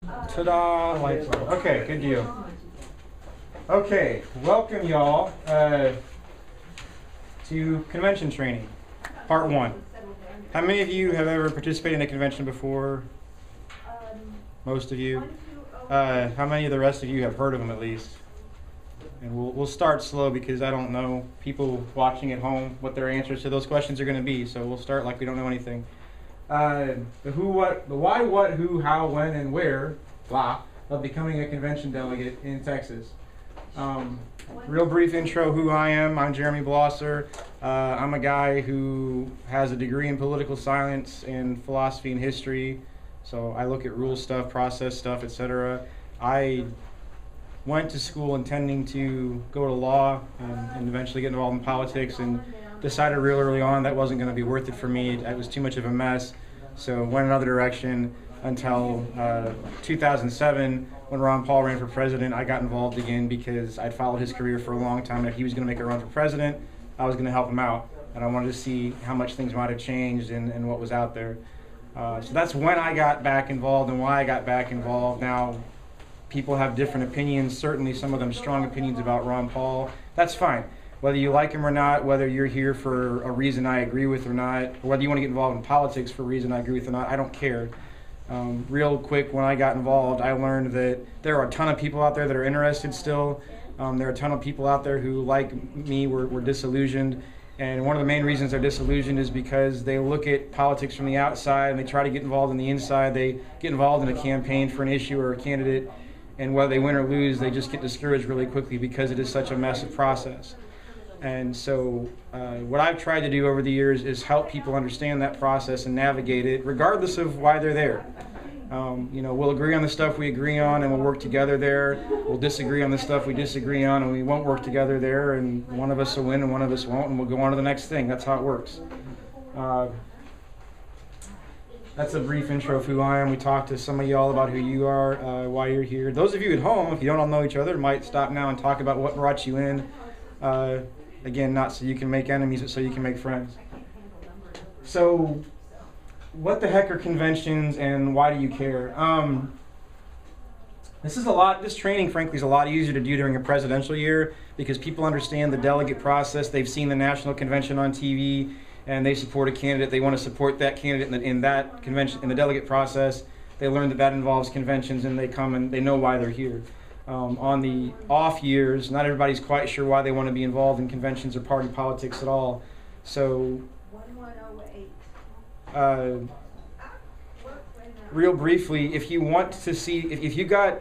Ta-da! Lights on. Okay, good deal. Okay, welcome y'all to convention training, part 1. How many of you have ever participated in a convention before? Most of you. How many of the rest of you have heard of them at least? And we'll start slow because I don't know people watching at home what their answers to those questions are going to be. So we'll start like we don't know anything. The who, what, the why, what, who, how, when, and where, blah, of becoming a convention delegate in Texas. Real brief intro who I am. I'm Jeremy Blosser. I'm a guy who has a degree in political science and philosophy and history. So I look at rule stuff, process stuff, etc. I went to school intending to go to law and eventually get involved in politics, and decided real early on that wasn't going to be worth it for me. It was too much of a mess. So went another direction until 2007 when Ron Paul ran for president. I got involved again because I'd followed his career for a long time. If he was going to make a run for president, I was going to help him out. And I wanted to see how much things might have changed and what was out there. So that's when I got back involved and why I got back involved. Now, people have different opinions, certainly some of them strong opinions about Ron Paul. That's fine. Whether you like him or not, whether you're here for a reason I agree with or not, or whether you want to get involved in politics for a reason I agree with or not, I don't care. Real quick, when I got involved, I learned that there are a ton of people out there that are interested still. There are a ton of people out there who, like me, were disillusioned. And one of the main reasons they're disillusioned is because they look at politics from the outside and they try to get involved in the inside. They get involved in a campaign for an issue or a candidate, and whether they win or lose, they just get discouraged really quickly because it is such a massive process. And so what I've tried to do over the years is help people understand that process and navigate it, regardless of why they're there. We'll agree on the stuff we agree on and we'll work together there. We'll disagree on the stuff we disagree on and we won't work together there, and one of us will win and one of us won't, and we'll go on to the next thing. That's how it works. That's a brief intro of who I am. We talked to some of y'all about who you are, why you're here. Those of you at home, if you don't all know each other, might stop now and talk about what brought you in. Again, not so you can make enemies, but so you can make friends. So, what the heck are conventions and why do you care? This training, frankly, is a lot easier to do during a presidential year because people understand the delegate process. They've seen the national convention on TV and they support a candidate. They want to support that candidate in that convention, in the delegate process. They learn that involves conventions and they come and they know why they're here. On the off years, not everybody's quite sure why they want to be involved in conventions or party politics at all. So, real briefly, if you want to see, if you got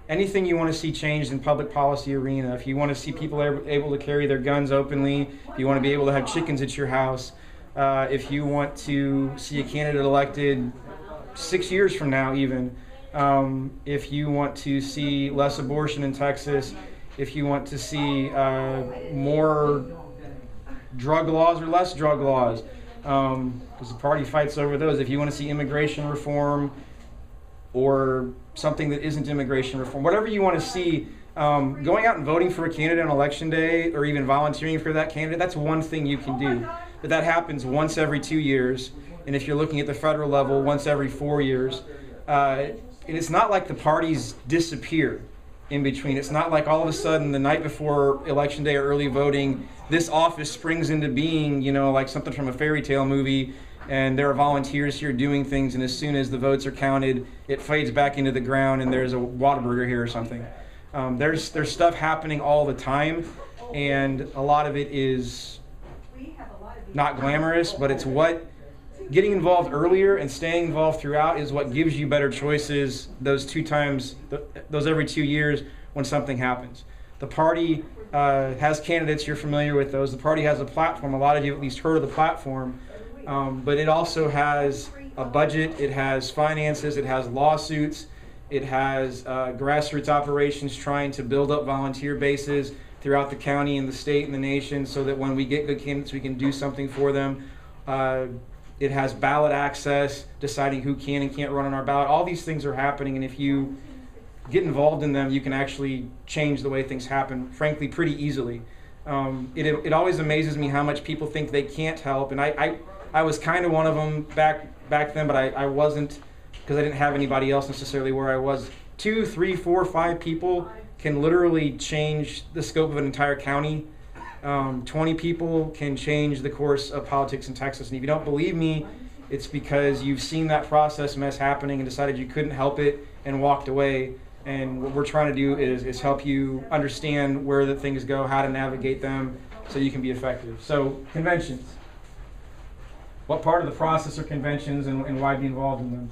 anything you want to see changed in public policy arena, if you want to see people able to carry their guns openly, if you want to be able to have chickens at your house, if you want to see a candidate elected 6 years from now even, if you want to see less abortion in Texas, if you want to see more drug laws or less drug laws, because the party fights over those. If you want to see immigration reform or something that isn't immigration reform, whatever you want to see, going out and voting for a candidate on election day or even volunteering for that candidate, that's one thing you can do. But that happens once every 2 years, and if you're looking at the federal level, once every 4 years. And it's not like the parties disappear in between. It's not like all of a sudden the night before election day or early voting, this office springs into being, like something from a fairy tale movie, and there are volunteers here doing things, and as soon as the votes are counted, it fades back into the ground and there's a Whataburger here or something. There's stuff happening all the time, and a lot of it is not glamorous, but it's what getting involved earlier and staying involved throughout is what gives you better choices those every 2 years when something happens. The party has candidates, you're familiar with those. The party has a platform. A lot of you have at least heard of the platform. But it also has a budget, it has finances, it has lawsuits, it has grassroots operations trying to build up volunteer bases throughout the county and the state and the nation so that when we get good candidates, we can do something for them. It has ballot access, deciding who can and can't run on our ballot. All these things are happening, and if you get involved in them, you can actually change the way things happen, frankly, pretty easily. It always amazes me how much people think they can't help, and I was kind of one of them back then, but I wasn't because I didn't have anybody else necessarily where I was. 2, 3, 4, 5 people can literally change the scope of an entire county. 20 people can change the course of politics in Texas. And if you don't believe me, it's because you've seen that process mess happening and decided you couldn't help it and walked away. And what we're trying to do is help you understand where the things go, how to navigate them, so you can be effective. So, conventions. What part of the process are conventions, and why be involved in them?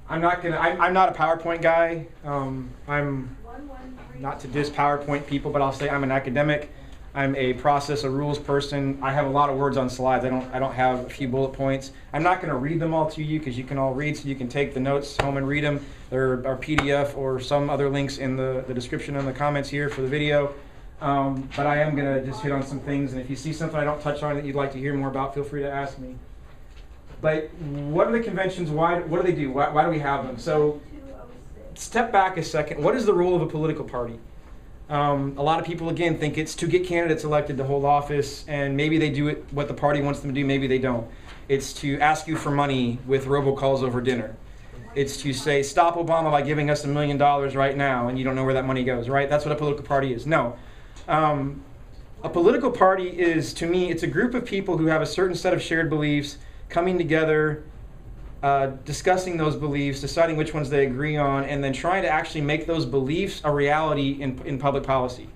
I'm not a PowerPoint guy. I'm not to diss PowerPoint people, but I'll say I'm an academic. I'm a process, a rules person. I have a lot of words on slides. I don't have a few bullet points. I'm not going to read them all to you because you can all read, so you can take the notes home and read them. There are PDF or some other links in the description and the comments here for the video. But I am going to just hit on some things, and if you see something I don't touch on that you'd like to hear more about, feel free to ask me. But what are the conventions? What do they do? Why do we have them? So step back a second. What is the role of a political party? A lot of people, again, think it's to get candidates elected to hold office, and maybe they do it what the party wants them to do, maybe they don't. It's to ask you for money with robocalls over dinner. It's to say, stop Obama by giving us $1 million right now, and you don't know where that money goes, right? That's what a political party is. No. A political party is, to me, it's a group of people who have a certain set of shared beliefs, coming together, discussing those beliefs, deciding which ones they agree on, and then trying to actually make those beliefs a reality in public policy.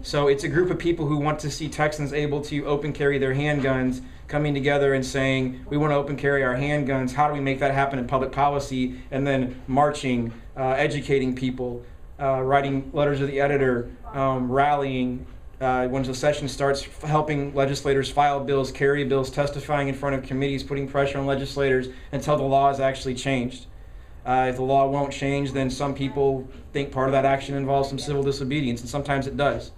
So it's a group of people who want to see Texans able to open carry their handguns, coming together and saying, we want to open carry our handguns, how do we make that happen in public policy, and then marching, educating people, writing letters to the editor, rallying, when the session starts, helping legislators file bills, carry bills, testifying in front of committees, putting pressure on legislators until the law is actually changed. If the law won't change, then some people think part of that action involves some civil disobedience, and sometimes it does,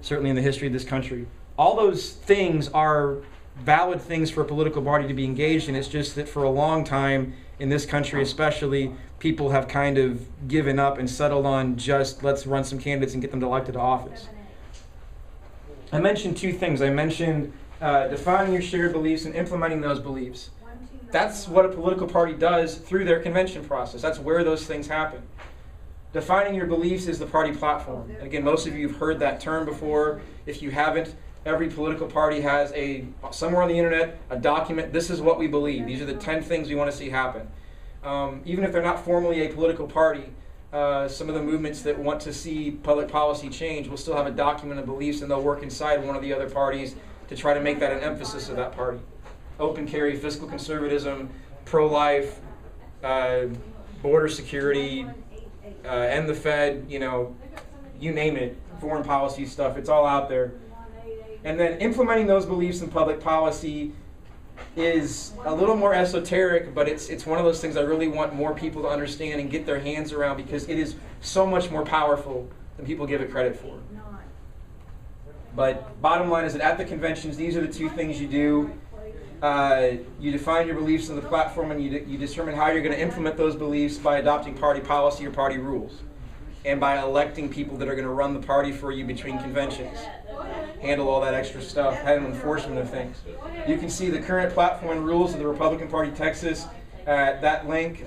certainly in the history of this country. All those things are valid things for a political party to be engaged in. It's just that for a long time, in this country especially, people have kind of given up and settled on just let's run some candidates and get them elected to office. I mentioned 2 things. I mentioned defining your shared beliefs and implementing those beliefs. That's what a political party does through their convention process. That's where those things happen. Defining your beliefs is the party platform. And again, most of you have heard that term before. If you haven't, every political party has somewhere on the internet, a document. This is what we believe. These are the 10 things we want to see happen. Even if they're not formally a political party, some of the movements that want to see public policy change will still have a document of beliefs, and they'll work inside one of the other parties to try to make that an emphasis of that party. Open carry, fiscal conservatism, pro-life, border security, end the Fed, you name it, foreign policy stuff, it's all out there. And then implementing those beliefs in public policy is a little more esoteric, but it's one of those things I really want more people to understand and get their hands around, because it is so much more powerful than people give it credit for. But bottom line is that at the conventions, these are the 2 things you do. You define your beliefs in the platform, and you determine how you're going to implement those beliefs by adopting party policy or party rules, and by electing people that are going to run the party for you between conventions, handle all that extra stuff, handle enforcement of things. You can see the current platform rules of the Republican Party Texas at that link,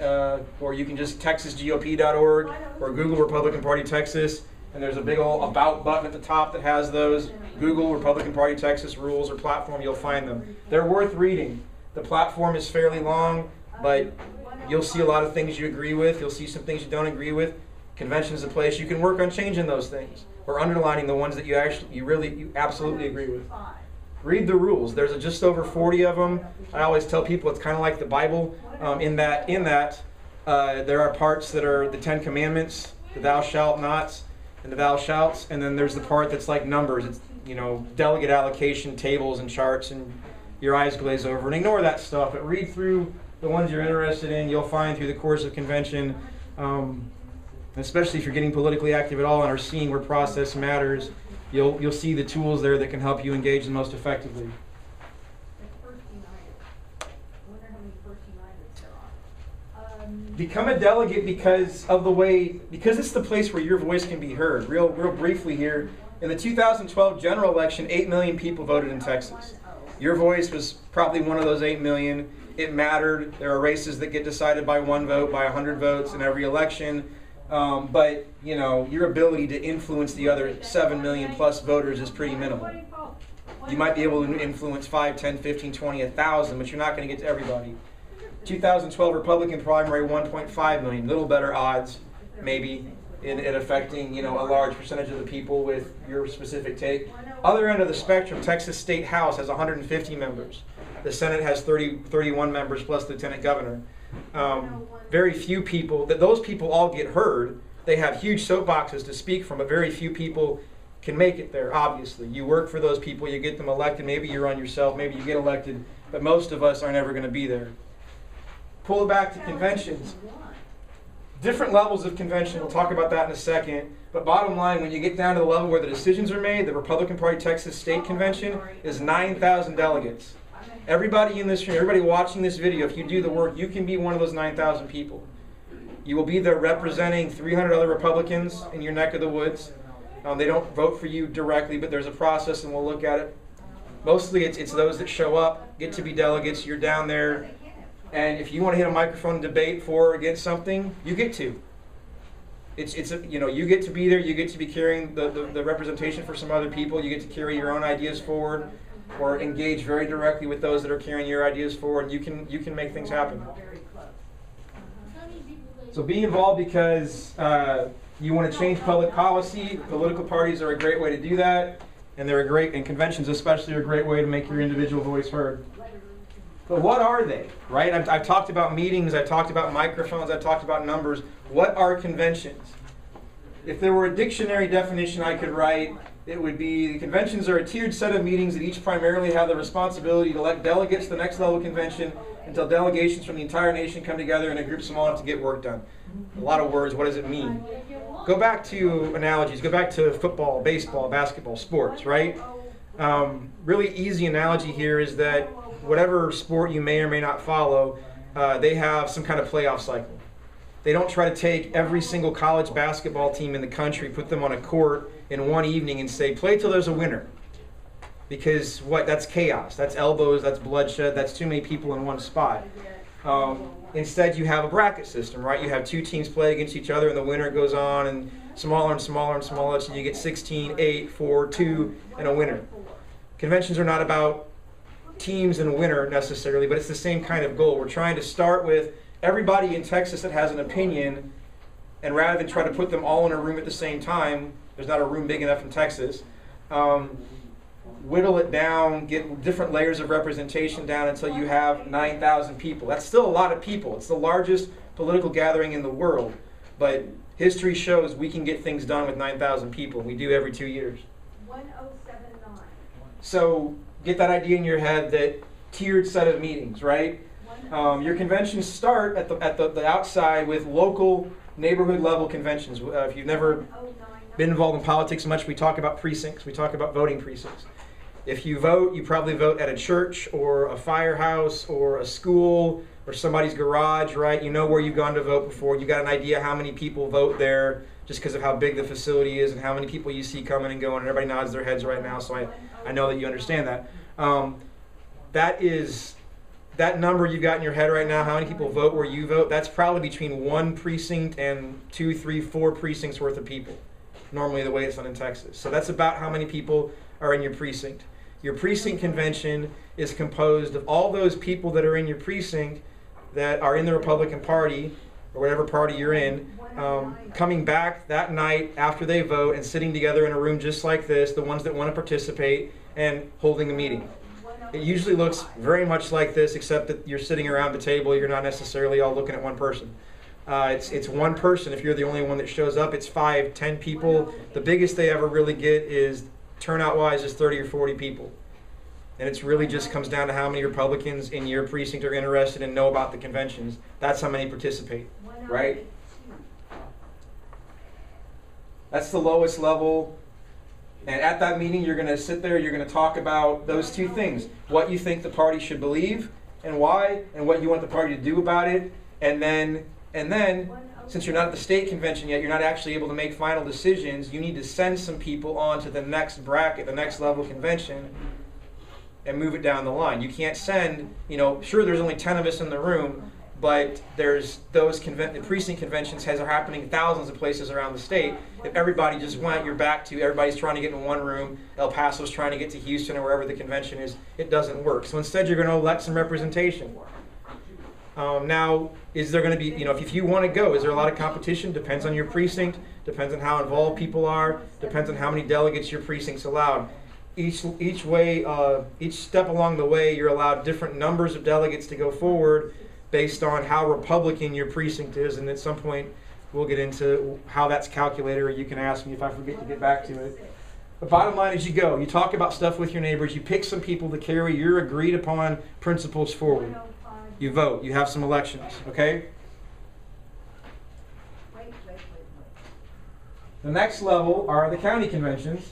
or you can just texasgop.org or Google Republican Party Texas, and there's a big old About button at the top that has those. Google Republican Party Texas rules or platform, you'll find them. They're worth reading. The platform is fairly long, but you'll see a lot of things you agree with. You'll see some things you don't agree with. Convention is a place you can work on changing those things, or underlining the ones that you absolutely agree with. Read the rules. There's just over 40 of them. I always tell people it's kind of like the Bible. In that there are parts that are the 10 Commandments, the thou shalt nots, and the thou shalts, and then there's the part that's like numbers. It's delegate allocation tables and charts, and your eyes glaze over and ignore that stuff. But read through the ones you're interested in. You'll find through the course of convention, especially if you're getting politically active at all and are seeing where process matters, you'll see the tools there that can help you engage the most effectively. Become a delegate because it's the place where your voice can be heard. Real briefly here, in the 2012 general election, 8 million people voted in Texas. Your voice was probably one of those 8 million, it mattered. There are races that get decided by 1 vote, by 100 votes in every election. But you know, your ability to influence the other 7 million plus voters is pretty minimal. You might be able to influence 5, 10, 15, 20, 1,000, but you're not going to get to everybody. 2012 Republican primary, 1.5 million, little better odds, maybe, in affecting, you know, a large percentage of the people with your specific take. Other end of the spectrum, Texas State House has 150 members. The Senate has 31 members plus Lieutenant Governor. Very few people, those people all get heard. They have huge soapboxes to speak from, but very few people can make it there, obviously. You work for those people, you get them elected, maybe you run yourself, maybe you get elected, but most of us are never going to be there. Pull it back to conventions. Different levels of convention, we'll talk about that in a second, but bottom line, when you get down to the level where the decisions are made, the Republican Party Texas State Convention is 9,000 delegates. Everybody in this room, everybody watching this video, if you do the work, you can be one of those 9,000 people. You will be there representing 300 other Republicans in your neck of the woods. They don't vote for you directly, but there's a process, and we'll look at it. Mostly it's those that show up, get to be delegates, you're down there, and if you want to hit a microphone and debate for or against something, you get to. You know, you get to be there, you get to be carrying the representation for some other people, you get to carry your own ideas forward, or engage very directly with those that are carrying your ideas forward, and you can make things happen. So be involved because you want to change public policy. Political parties are a great way to do that, and and conventions especially are a great way to make your individual voice heard. But what are they, right? I've talked about meetings, I've talked about microphones, I've talked about numbers. What are conventions? If there were a dictionary definition I could write, it would be: the conventions are a tiered set of meetings that each primarily have the responsibility to elect delegates to the next level convention until delegations from the entire nation come together in a group small enough to get work done. A lot of words, what does it mean? Go back to analogies, go back to football, baseball, basketball, sports, right? Really easy analogy here is that whatever sport you may or may not follow, they have some kind of playoff cycle. They don't try to take every single college basketball team in the country, put them on a court in one evening and say, play till there's a winner. Because that's chaos, that's elbows, that's bloodshed, that's too many people in one spot. Instead, you have a bracket system, right? You have 2 teams play against each other, and the winner goes on, and smaller and smaller and smaller, so you get 16, 8, 4, 2, and a winner. Conventions are not about teams and a winner necessarily, but it's the same kind of goal. We're trying to start with everybody in Texas that has an opinion, and rather than try to put them all in a room at the same time, there's not a room big enough in Texas, whittle it down, get different layers of representation down until you have 9,000 people. That's still a lot of people. It's the largest political gathering in the world, but history shows we can get things done with 9,000 people. We do every 2 years. 1079. So get that idea in your head, that tiered set of meetings, right? Your conventions start at the outside with local neighborhood level conventions. If you've never been involved in politics much, we talk about precincts, we talk about voting precincts. If you vote, you probably vote at a church or a firehouse or a school or somebody's garage, right? You know where you've gone to vote before. You got an idea how many people vote there just because of how big the facility is and how many people you see coming and going. And everybody nods their heads right now, so I know that you understand that. That number you've got in your head right now, how many people vote where you vote, that's probably between 1 precinct and 2, 3, 4 precincts worth of people, normally the way it's done in Texas. So that's about how many people are in your precinct. Your precinct convention is composed of all those people that are in your precinct that are in the Republican Party, or whatever party you're in, coming back that night after they vote and sitting together in a room just like this, the ones that want to participate, and holding a meeting. It usually looks very much like this, except that you're sitting around the table, you're not necessarily all looking at one person. It's one person. If you're the only one that shows up, it's 5, 10 people. The biggest they ever really get is, turnout-wise, is 30 or 40 people. And it's really just comes down to how many Republicans in your precinct are interested and know about the conventions. That's how many participate, right? That's the lowest level. And at that meeting, you're going to sit there, you're going to talk about those 2 things. What you think the party should believe and why, and what you want the party to do about it. And then, since you're not at the state convention yet, you're not actually able to make final decisions, you need to send some people on to the next bracket, the next level convention, and move it down the line. You can't send, sure, there's only 10 of us in the room, but there's those the precinct conventions are happening thousands of places around the state. If everybody just went, you're back to everybody's trying to get in one room, El Paso's trying to get to Houston or wherever the convention is, it doesn't work. So instead you're going to elect some representation. Now, is there going to be, if you want to go, is there a lot of competition? Depends on your precinct, depends on how involved people are, depends on how many delegates your precinct's allowed. Each step along the way, you're allowed different numbers of delegates to go forward based on how Republican your precinct is, and at some point we'll get into how that's calculated, or you can ask me if I forget to get back to it. The bottom line is you go, you talk about stuff with your neighbors, you pick some people to carry your agreed upon principles forward. You vote, you have some elections, okay? The next level are the county conventions.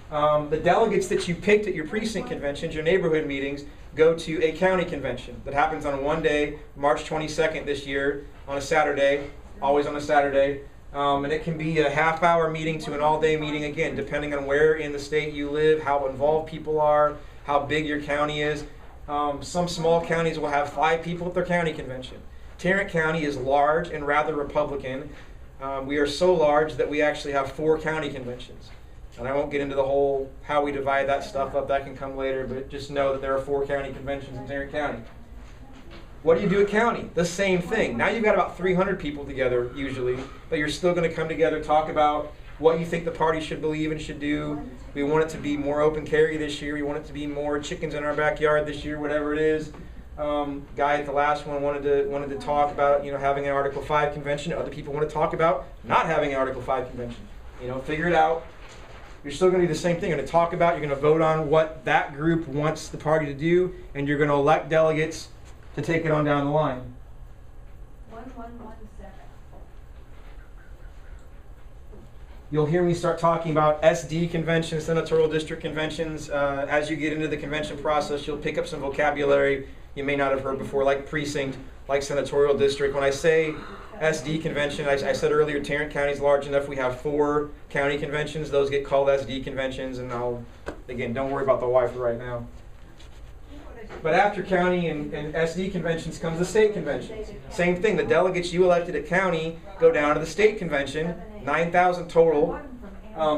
The delegates that you picked at your precinct conventions, your neighborhood meetings, go to a county convention that happens on one day, March 22nd this year, on a Saturday, always on a Saturday. And it can be a half-hour meeting to an all-day meeting, again, depending on where in the state you live, how involved people are, how big your county is. Some small counties will have 5 people at their county convention. Tarrant County is large and rather Republican. We are so large that we actually have 4 county conventions. And I won't get into the whole how we divide that stuff up, that can come later, but just know that there are 4 county conventions in Tarrant County. What do you do at county? The same thing. Now you've got about 300 people together usually, but you're still going to come together, talk about what you think the party should believe and should do. We want it to be more open carry this year. We want it to be more chickens in our backyard this year, whatever it is. Guy at the last one wanted to talk about having an Article 5 convention. Other people want to talk about not having an Article 5 convention. Figure it out. You're still going to do the same thing. You're going to talk about, you're going to vote on what that group wants the party to do, and you're going to elect delegates to take it on down the line. 1117. You'll hear me start talking about SD conventions, senatorial district conventions. As you get into the convention process, you'll pick up some vocabulary you may not have heard before, like precinct, like senatorial district. When I say SD convention, I said earlier Tarrant County is large enough. We have 4 county conventions. Those get called SD conventions, and again, don't worry about the Y for right now. But after county and SD conventions comes the state conventions. Same thing, the delegates you elected at county go down to the state convention, 9,000 total,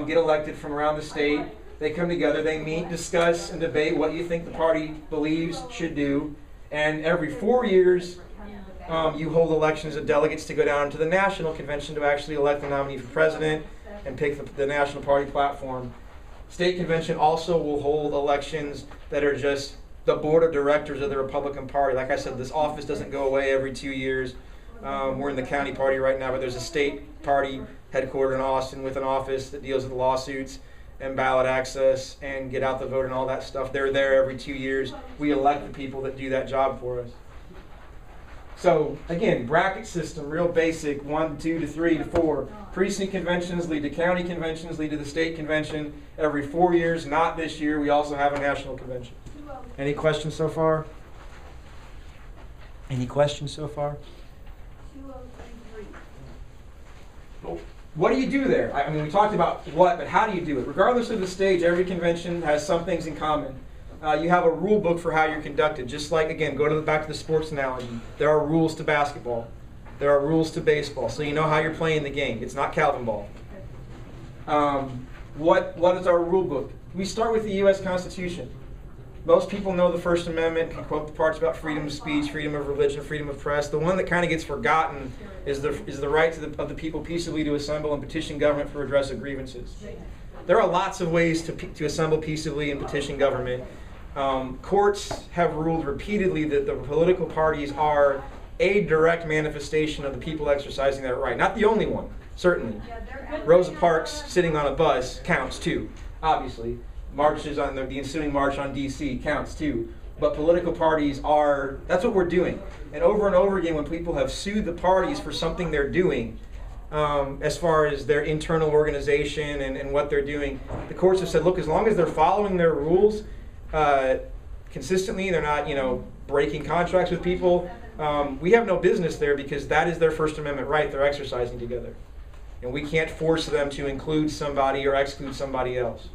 get elected from around the state. They come together, they meet, discuss, and debate what you think the party believes should do. And every 4 years, you hold elections of delegates to go down to the national convention to actually elect the nominee for president and pick the national party platform. State convention also will hold elections that are just the board of directors of the Republican Party. Like I said, this office doesn't go away every 2 years. We're in the county party right now, but there's a state party headquartered in Austin with an office that deals with lawsuits and ballot access and get out the vote and all that stuff. They're there every 2 years. We elect the people that do that job for us. So again, bracket system, real basic, 1, 2 to 3 to 4. Precinct conventions lead to county conventions, lead to the state convention every 4 years. Not this year. We also have a national convention. Any questions so far? Any questions so far? 2033. What do you do there? I mean, we talked about what, but how do you do it? Regardless of the stage, every convention has some things in common. You have a rule book for how you're conducted. Just like, again, back to the sports analogy. There are rules to basketball. There are rules to baseball, so you know how you're playing the game. It's not Calvin ball. What is our rule book? We start with the U.S. Constitution. Most people know the First Amendment, can quote the parts about freedom of speech, freedom of religion, freedom of press. The one that kind of gets forgotten is the right of the people peaceably to assemble and petition government for redress of grievances. There are lots of ways to assemble peaceably and petition government. Courts have ruled repeatedly that the political parties are a direct manifestation of the people exercising that right. Not the only one, certainly. Rosa Parks sitting on a bus counts too, obviously. Marches on the ensuing march on D.C. counts too. But political parties that's what we're doing. And over again, when people have sued the parties for something they're doing, as far as their internal organization and what they're doing, the courts have said, look, as long as they're following their rules consistently, they're not, breaking contracts with people, we have no business there because that is their First Amendment right they're exercising together. And we can't force them to include somebody or exclude somebody else.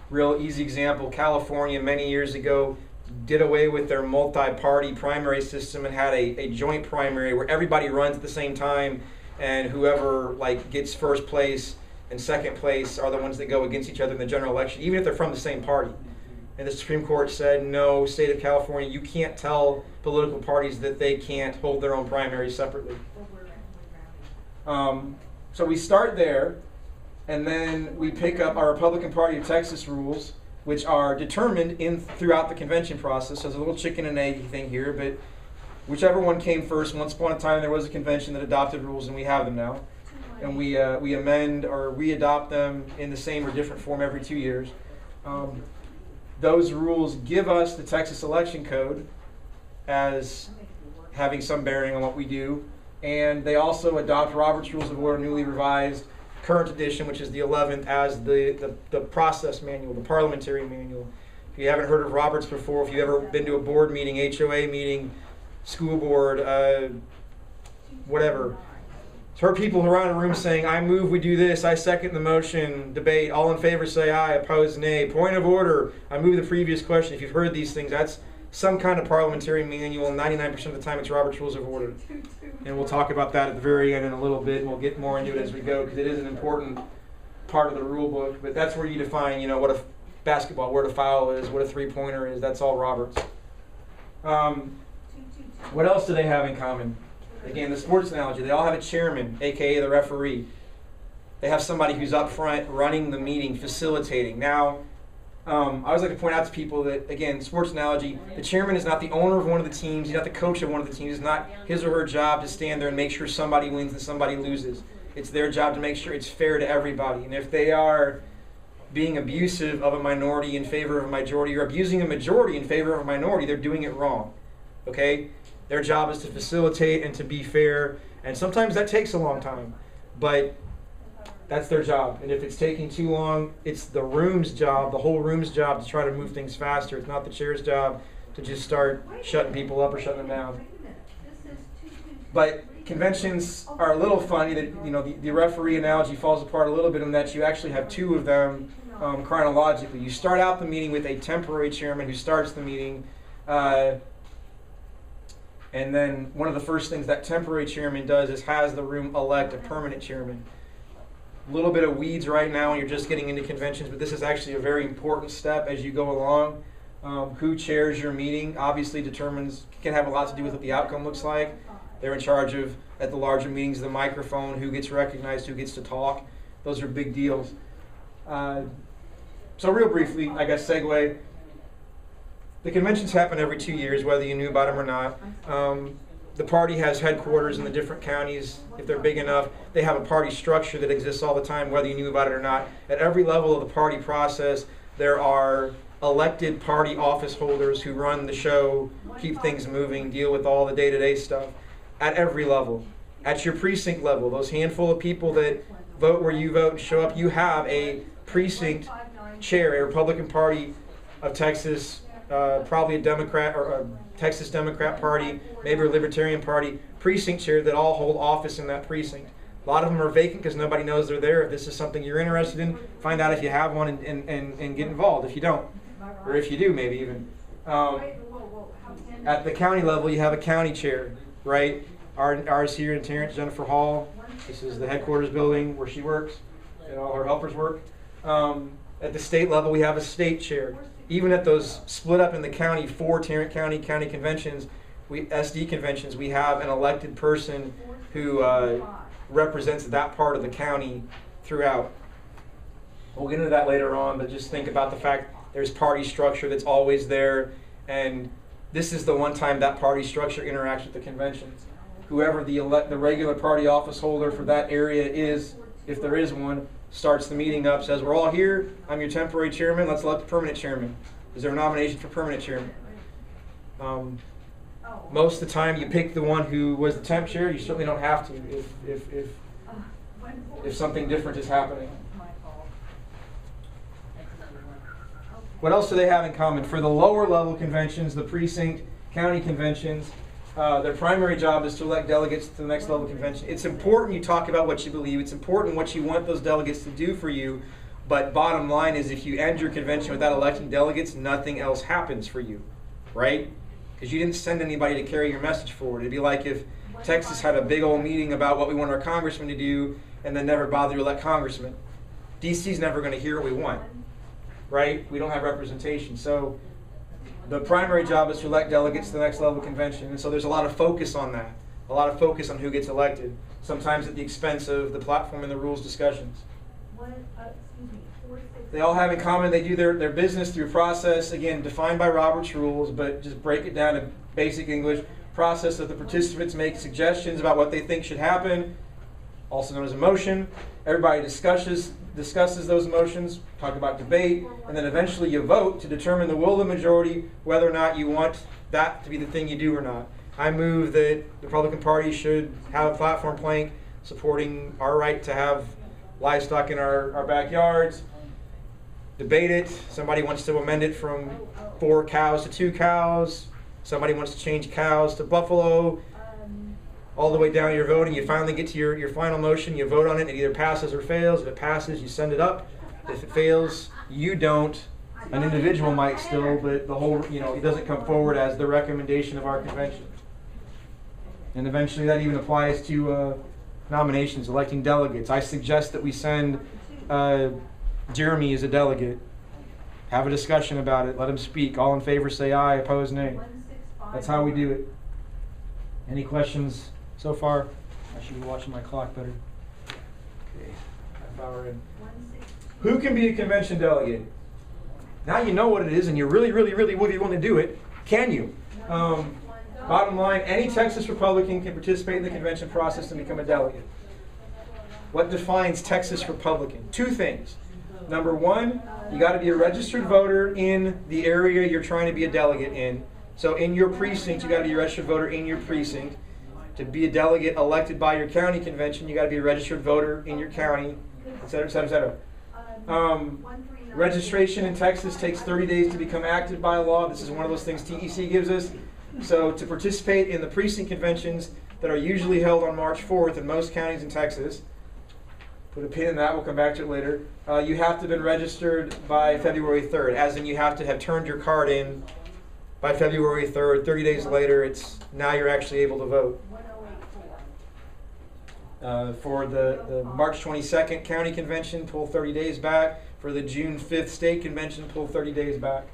Real easy example, California many years ago did away with their multi-party primary system and had a joint primary where everybody runs at the same time, and whoever like gets first place and second place are the ones that go against each other in the general election, even if they're from the same party. And the Supreme Court said, no, state of California, you can't tell political parties that they can't hold their own primaries separately. So we start there, and then we pick up our Republican Party of Texas rules, which are determined throughout the convention process. So there's a little chicken and egg thing here, but whichever one came first, once upon a time there was a convention that adopted rules, and we have them now. And we amend or re-adopt them in the same or different form every 2 years. Those rules give us the Texas Election Code as having some bearing on what we do. And they also adopt Robert's Rules of Order, newly revised, current edition, which is the 11th, as the process manual, the parliamentary manual. If you haven't heard of Robert's before, if you've ever been to a board meeting, HOA meeting, school board, whatever, heard people around the room saying, I move we do this, I second the motion, debate, all in favor say aye, opposed nay, point of order, I move the previous question. If you've heard these things, that's some kind of parliamentary manual. 99% of the time it's Robert's Rules of Order. And we'll talk about that at the very end in a little bit, and we'll get more into it as we go, because it is an important part of the rule book. But that's where you define, what a basketball, where a foul is, what a three-pointer is. That's all Roberts. What else do they have in common? Again, the sports analogy, they all have a chairman, aka the referee. They have somebody who's up front running the meeting, facilitating. Now, I always like to point out to people that, again, sports analogy, the chairman is not the owner of one of the teams, he's not the coach of one of the teams. It's not his or her job to stand there and make sure somebody wins and somebody loses. It's their job to make sure it's fair to everybody. And if they are being abusive of a minority in favor of a majority, or abusing a majority in favor of a minority, they're doing it wrong. Okay? Their job is to facilitate and to be fair, and sometimes that takes a long time, but that's their job. And if it's taking too long, it's the room's job, the whole room's job, to try to move things faster. It's not the chair's job to just start shutting people up or shutting them down. But conventions are a little funny. That the referee analogy falls apart a little bit in that you actually have two of them chronologically. You start out the meeting with a temporary chairman who starts the meeting. And then one of the first things that temporary chairman does is has the room elect a permanent chairman. A little bit of weeds right now when you're just getting into conventions, but this is actually a very important step as you go along. Who chairs your meeting obviously can have a lot to do with what the outcome looks like. They're in charge of, at the larger meetings, the microphone, who gets recognized, who gets to talk. Those are big deals. So real briefly, I guess segue. The conventions happen every 2 years, whether you knew about them or not. The party has headquarters in the different counties. If they're big enough, they have a party structure that exists all the time, whether you knew about it or not. At every level of the party process, there are elected party office holders who run the show, keep things moving, deal with all the day-to-day stuff. At every level. At your precinct level, those handful of people that vote where you vote and show up, you have a precinct chair, a Republican Party of Texas, probably a Democrat or a Texas Democrat Party, maybe a Libertarian Party precinct chair that all hold office in that precinct. A lot of them are vacant because nobody knows they're there. If this is something you're interested in, find out if you have one and get involved if you don't. Or if you do, maybe even. At the county level, you have a county chair, right? Ours here in Terrence, Jennifer Hall. This is the headquarters building where she works and all her helpers work. At the state level, we have a state chair. Even at those split up in the county, 4 Tarrant County conventions, SD conventions, we have an elected person who represents that part of the county throughout. We'll get into that later on, but just think about the fact there's party structure that's always there, and this is the one time that party structure interacts with the conventions. Whoever the regular party office holder for that area is, if there is one, starts the meeting up, says, we're all here, I'm your temporary chairman, let's elect the permanent chairman. Is there a nomination for permanent chairman? Most of the time you pick the one who was the temp chair. You certainly don't have to if something different is happening. What else do they have in common? For the lower level conventions, the precinct, county conventions, their primary job is to elect delegates to the next level convention. It's important you talk about what you believe. It's important what you want those delegates to do for you. But bottom line is, if you end your convention without electing delegates, nothing else happens for you, right? Because you didn't send anybody to carry your message forward. It'd be like if Texas had a big old meeting about what we want our congressman to do and then never bother to elect congressmen. DC's never going to hear what we want, right? We don't have representation. So the primary job is to elect delegates to the next level convention. And so there's a lot of focus on that, a lot of focus on who gets elected, sometimes at the expense of the platform and the rules discussions. They all have in common, they do their business through process, again, defined by Robert's rules, but just break it down in basic English. Process that the participants make suggestions about what they think should happen, also known as a motion. Everybody discusses those motions, talk about debate, and then eventually you vote to determine the will of the majority whether or not you want that to be the thing you do or not. I move that the Republican Party should have a platform plank supporting our right to have livestock in our backyards. Debate it. Somebody wants to amend it from 4 cows to 2 cows. Somebody wants to change cows to buffalo. All the way down to your voting, you finally get to your final motion, you vote on it, it either passes or fails. If it passes, you send it up. If it fails, you don't. An individual might still, but the whole, it doesn't come forward as the recommendation of our convention. And eventually that even applies to nominations, electing delegates. I suggest that we send Jeremy as a delegate. Have a discussion about it. Let him speak. All in favor say aye, opposed nay. That's how we do it. Any questions so far? I should be watching my clock better. Okay, half hour in. Who can be a convention delegate? Now you know what it is and you really want to do it. Can you? Bottom line, any Texas Republican can participate in the convention process and become a delegate. What defines Texas Republican? 2 things. Number 1, you got to be a registered voter in the area you're trying to be a delegate in. So in your precinct, you got to be a registered voter in your precinct. To be a delegate elected by your county convention, you got to be a registered voter in your county, et cetera, et cetera, et cetera. Registration in Texas takes 30 days to become active by law. This is one of those things TEC gives us. So to participate in the precinct conventions that are usually held on March 4th in most counties in Texas, put a pin in that, we'll come back to it later, you have to have been registered by February 3rd, as in you have to have turned your card in by February 3rd. 30 days later, now you're actually able to vote. For the March 22nd county convention, pull 30 days back. For the June 5th state convention, pull 30 days back.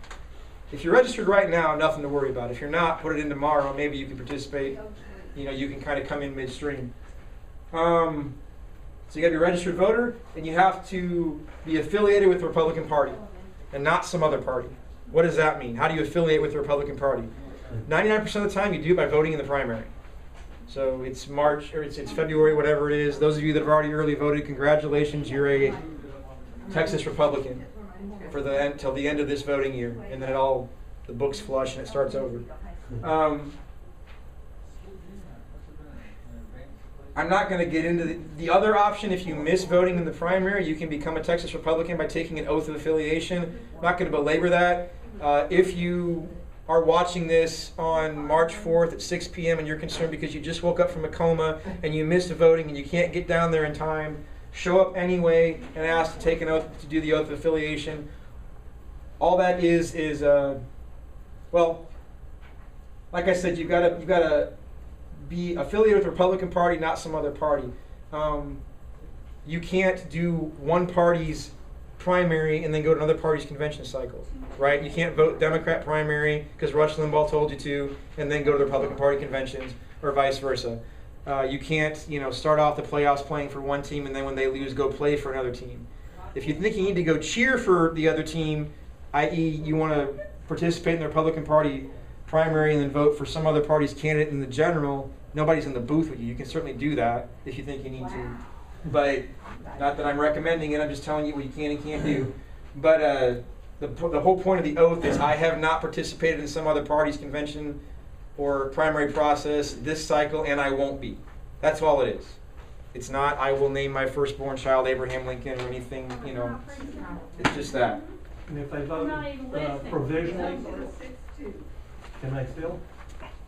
If you're registered right now, nothing to worry about. If you're not, put it in tomorrow. Maybe you can participate. You can kind of come in midstream. So you got to be a registered voter, and you have to be affiliated with the Republican Party and not some other party. What does that mean? How do you affiliate with the Republican Party? 99% of the time, you do it by voting in the primary. So it's March, or it's February, whatever it is. Those of you that have already early voted, congratulations, you're a Texas Republican for till the end of this voting year, and then the books flush and it starts over. I'm not going to get into the other option. If you miss voting in the primary, you can become a Texas Republican by taking an oath of affiliation. I'm not going to belabor that. If you are watching this on March 4th at 6 p.m. and you're concerned because you just woke up from a coma and you missed voting and you can't get down there in time, show up anyway and ask to take an oath, to do the oath of affiliation. All that is well, like I said, you've got to be affiliated with the Republican Party, not some other party. You can't do one party's primary and then go to another party's convention cycle, right? You can't vote Democrat primary because Rush Limbaugh told you to, and then go to the Republican Party conventions, or vice versa. You can't, start off the playoffs playing for one team and then when they lose, go play for another team. If you think you need to go cheer for the other team, i.e., you want to participate in the Republican Party primary and then vote for some other party's candidate in the general, nobody's in the booth with you. You can certainly do that if you think you need to. But not that I'm recommending it, I'm just telling you what you can and can't do. But the whole point of the oath is I have not participated in some other party's convention or primary process this cycle, and I won't be. That's all it is. It's not I will name my firstborn child Abraham Lincoln or anything, It's just that. And if they vote provisionally, can they still?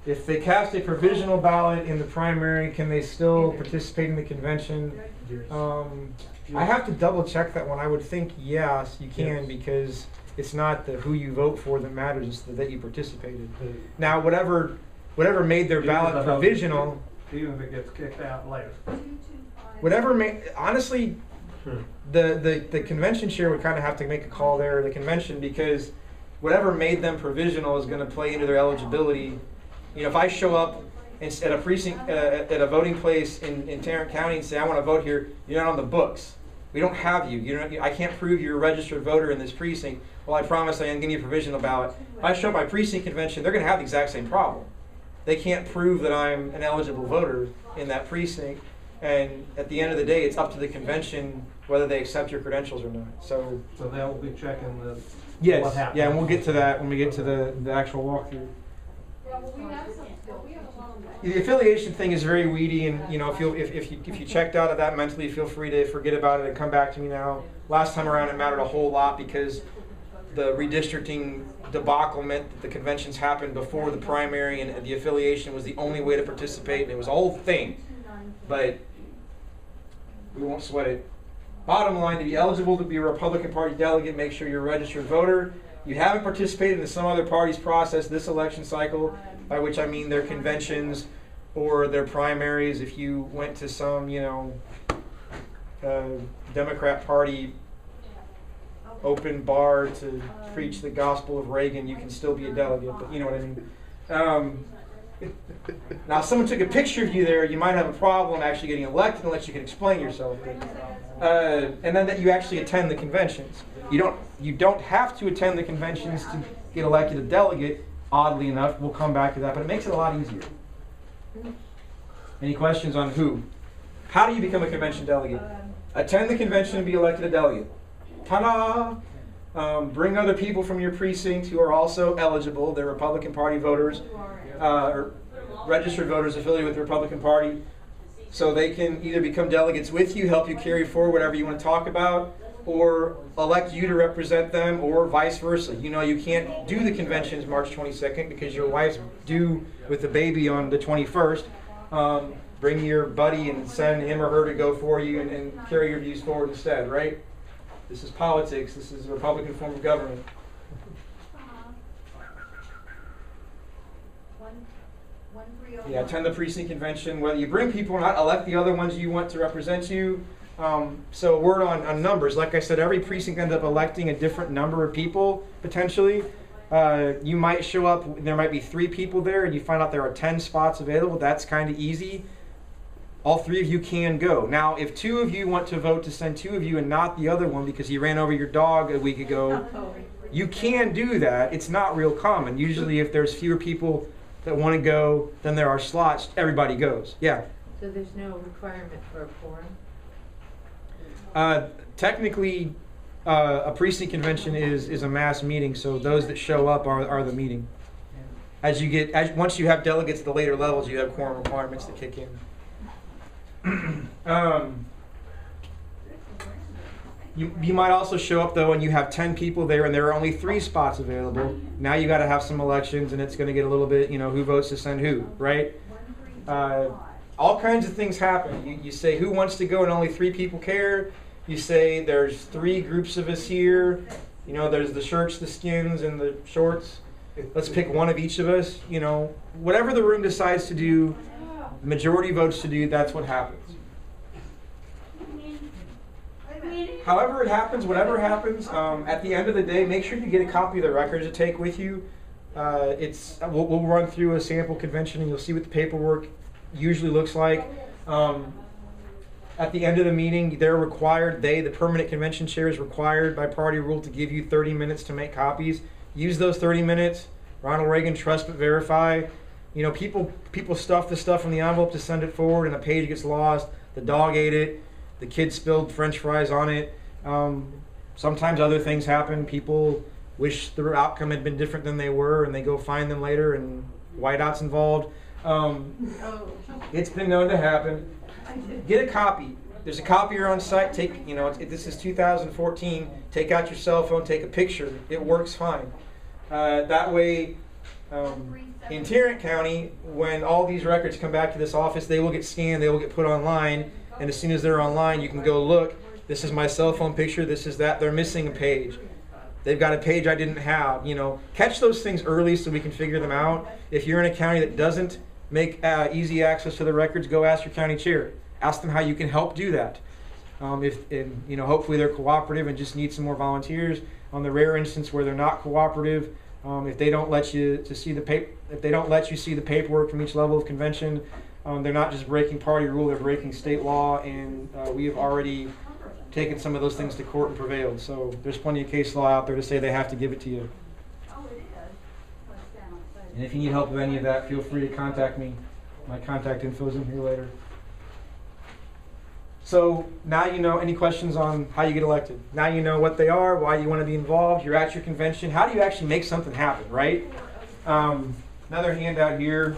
If they cast a provisional ballot in the primary, can they still participate in the convention? I have to double check that one. I would think yes, you can, because it's not the who you vote for that matters, it's that you participated. Now, whatever made their ballot provisional, even if it gets kicked out later. whatever made, honestly, the convention chair would kind of have to make a call there, the convention, because whatever made them provisional is going to play into their eligibility. You know, if I show up at a precinct, at a voting place in Tarrant County and say, I want to vote here, you're not on the books. We don't have you. I can't prove you're a registered voter in this precinct. Well, I promise I am giving you a provisional ballot. If I show up at my precinct convention, they're going to have the exact same problem. They can't prove that I'm an eligible voter in that precinct. And at the end of the day, it's up to the convention whether they accept your credentials or not. So they'll be checking what yes, happened. yeah, and we'll get to that when we get to the actual walkthrough. The affiliation thing is very weedy, and you know, if you checked out of that mentally, feel free to forget about it and come back to me now. Last time around, it mattered a whole lot because the redistricting debacle meant that the conventions happened before the primary, and the affiliation was the only way to participate, and it was a whole thing. But we won't sweat it. Bottom line, to be eligible to be a Republican Party delegate, make sure you're a registered voter. You haven't participated in some other party's process this election cycle, by which I mean their conventions or their primaries. If you went to some, you know, Democrat Party open bar to preach the gospel of Reagan, you can still be a delegate, but you know what I mean. Now, if someone took a picture of you there, you might have a problem actually getting elected unless you can explain yourself. And then that you actually attend the conventions. You don't have to attend the conventions to get elected a delegate. Oddly enough, we'll come back to that, but it makes it a lot easier. Any questions on who? How do you become a convention delegate? Attend the convention and be elected a delegate. Ta-da! Bring other people from your precinct who are also eligible. They're Republican Party voters, or registered voters affiliated with the Republican Party. So they can either become delegates with you, help you carry forward whatever you want to talk about, or elect you to represent them, or vice versa. You know, you can't do the conventions March 22nd because your wife's due with the baby on the 21st. Bring your buddy and send him or her to go for you and carry your views forward instead, right? This is politics. This is a Republican form of government. Yeah, attend the precinct convention. Whether you bring people or not, elect the other ones you want to represent you. So a word on numbers. Like I said, every precinct ends up electing a different number of people, potentially. You might show up, there might be 3 people there, and you find out there are 10 spots available. That's kind of easy. All 3 of you can go. Now, if 2 of you want to vote to send 2 of you and not the other one because you ran over your dog a week ago, you can do that. It's not real common. Usually if there's fewer people that want to go than there are slots, everybody goes. Yeah? So there's no requirement for a quorum? Technically, a precinct convention is a mass meeting, so those that show up are the meeting. Once you have delegates at the later levels, you have quorum requirements that kick in. You might also show up though and you have 10 people there and there are only 3 spots available. Now you got to have some elections and it's going to get a little bit, you know, who votes to send who, right? All kinds of things happen. You say who wants to go and only 3 people care. You say there's 3 groups of us here. You know, there's the shirts, the skins, and the shorts. Let's pick one of each of us. You know, whatever the room decides to do, the majority votes to do, that's what happens. However it happens, whatever happens, at the end of the day, make sure you get a copy of the records to take with you. We'll run through a sample convention and you'll see what the paperwork usually looks like. At the end of the meeting, they're required, the permanent convention chair is required by party rule to give you 30 minutes to make copies. Use those 30 minutes. Ronald Reagan, trust but verify. You know, people stuff the stuff in the envelope to send it forward and a page gets lost. The dog ate it. The kid spilled French fries on it. Sometimes other things happen. People wish the outcome had been different than they were and they go find them later and whiteout's involved. It's been known to happen. Get a copy. There's a copier on site. This is 2014. Take out your cell phone, take a picture. It works fine. That way, In Tarrant County, when all these records come back to this office, they will get scanned, they will get put online, and as soon as they're online, you can go look. This is my cell phone picture, this is that. They're missing a page. They've got a page I didn't have. You know, catch those things early so we can figure them out. If you're in a county that doesn't make easy access to the records, go ask your county chair. Ask them how you can help do that. Hopefully they're cooperative and just need some more volunteers. On the rare instance where they're not cooperative, if they don't let you see the paperwork from each level of convention, they're not just breaking party rule, they're breaking state law, and we have already taken some of those things to court and prevailed. So there's plenty of case law out there to say they have to give it to you. And if you need help with any of that, feel free to contact me. My contact info is in here later. So now you know. Any questions on how you get elected? Now you know what they are, why you want to be involved. You're at your convention. How do you actually make something happen, right? Another handout here.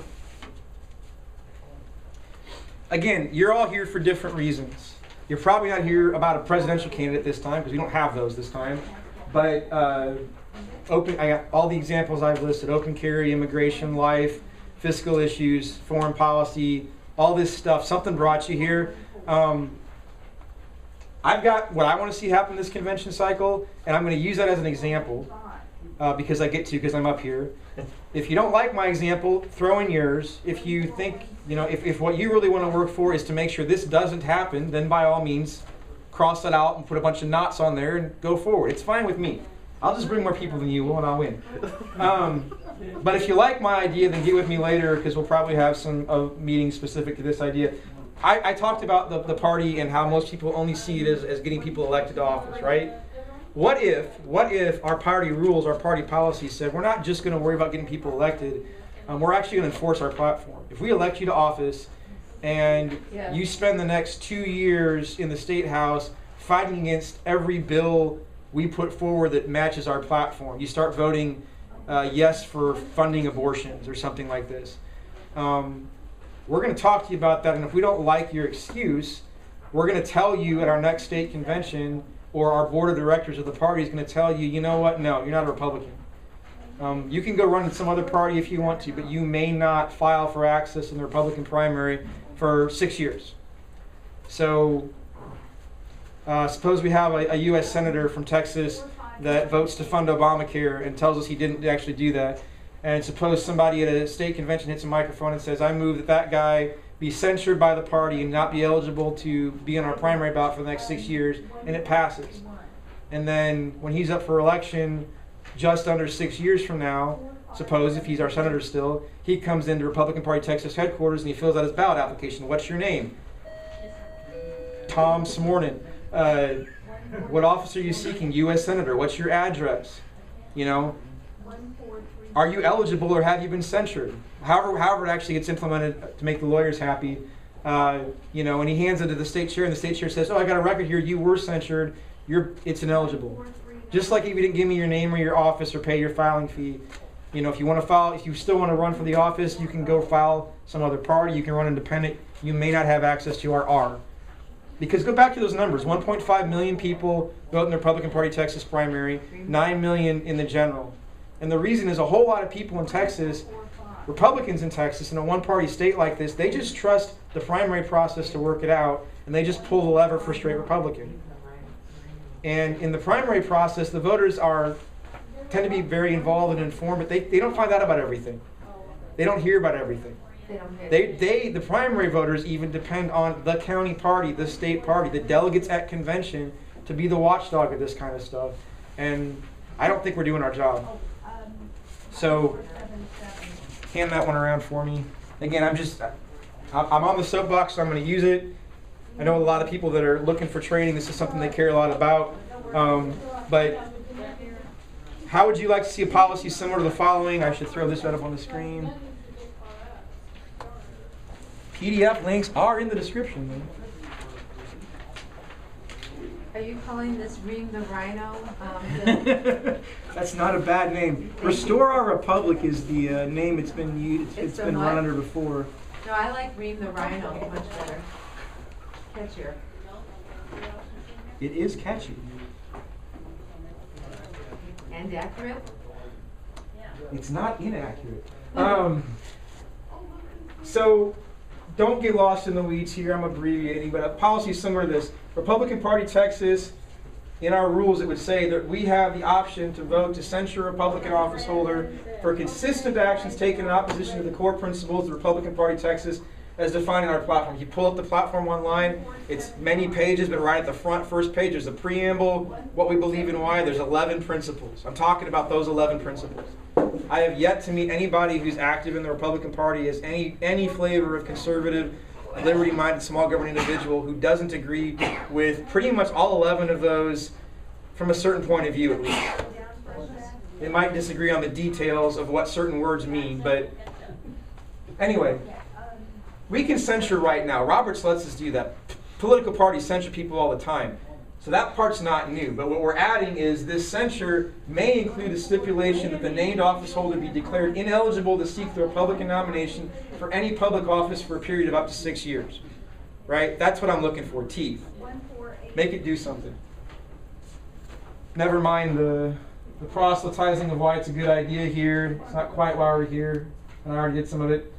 Again, you're all here for different reasons. You're probably not here about a presidential candidate this time because we don't have those this time. But I got all the examples I've listed: open carry, immigration, life, fiscal issues, foreign policy, all this stuff. Something brought you here. I've got what I want to see happen this convention cycle, and I'm going to use that as an example because I'm up here. If you don't like my example, throw in yours. If you think, if what you really want to work for is to make sure this doesn't happen, then by all means, cross it out and put a bunch of knots on there and go forward. It's fine with me. I'll just bring more people than you will, and I'll win. But if you like my idea, then get with me later because we'll probably have some meetings specific to this idea. I talked about the party and how most people only see it as getting people elected to office, right? What if our party rules, our party policy said we're not just going to worry about getting people elected, we're actually going to enforce our platform. If we elect you to office and you spend the next 2 years in the State House fighting against every bill we put forward that matches our platform, you start voting yes for funding abortions or something like this. We're going to talk to you about that, and if we don't like your excuse, we're going to tell you at our next state convention, or our board of directors of the party is going to tell you, you know what, no, you're not a Republican. You can go run in some other party if you want to, but you may not file for access in the Republican primary for 6 years. So suppose we have a U.S. Senator from Texas that votes to fund Obamacare and tells us he didn't actually do that. And suppose somebody at a state convention hits a microphone and says, I move that guy be censured by the party and not be eligible to be on our primary ballot for the next 6 years, and it passes. And then when he's up for election just under 6 years from now, suppose if he's our senator still, he comes into Republican Party Texas headquarters and he fills out his ballot application. What's your name? Tom Smornin. What office are you seeking? U.S. Senator. What's your address? Are you eligible or have you been censured? However it actually gets implemented to make the lawyers happy, and he hands it to the state chair, and the state chair says, oh, I got a record here, you were censured, it's ineligible. Just like if you didn't give me your name or your office or pay your filing fee, if you still want to run for the office, you can go file some other party, you can run independent, you may not have access to our R. Because go back to those numbers, 1.5 million people vote in the Republican Party Texas primary, 9 million in the general. And the reason is a whole lot of people in Texas, Republicans in Texas, in a one-party state like this, they just trust the primary process to work it out, and they just pull the lever for straight Republican. And in the primary process, the voters tend to be very involved and informed, but they don't find out about everything. They don't hear about everything. The primary voters even depend on the county party, the state party, the delegates at convention to be the watchdog of this kind of stuff. And I don't think we're doing our job. So, hand that one around for me. Again, I'm on the soapbox, so I'm going to use it. I know a lot of people that are looking for training, this is something they care a lot about. But how would you like to see a policy similar to the following? I should throw this right up on the screen. PDF links are in the description. Are you calling this Ream the Rhino? That's not a bad name. Restore Our Republic is the name it's been used. It's been run under before. No, I like Ream the Rhino much better. Catchier. It is catchy. And accurate? It's not inaccurate. So don't get lost in the weeds here. I'm abbreviating, but a policy similar to this. Republican Party Texas, in our rules, it would say that we have the option to vote to censure a Republican office holder for consistent actions taken in opposition to the core principles of the Republican Party Texas as defined in our platform. If you pull up the platform online, it's many pages, but right at the front, first page, there's a preamble, what we believe and why. There's 11 principles. I'm talking about those 11 principles. I have yet to meet anybody who's active in the Republican Party as any flavor of conservative, liberty-minded, small government individual who doesn't agree with pretty much all 11 of those from a certain point of view, at least. They might disagree on the details of what certain words mean, but anyway, we can censure right now. Roberts lets us do that. Political parties censure people all the time. So that part's not new, but what we're adding is this censure may include a stipulation that the named office holder be declared ineligible to seek the Republican nomination for any public office for a period of up to 6 years. Right? That's what I'm looking for, teeth. Make it do something. Never mind the proselytizing of why it's a good idea here. It's not quite why we're here, and I already did some of it.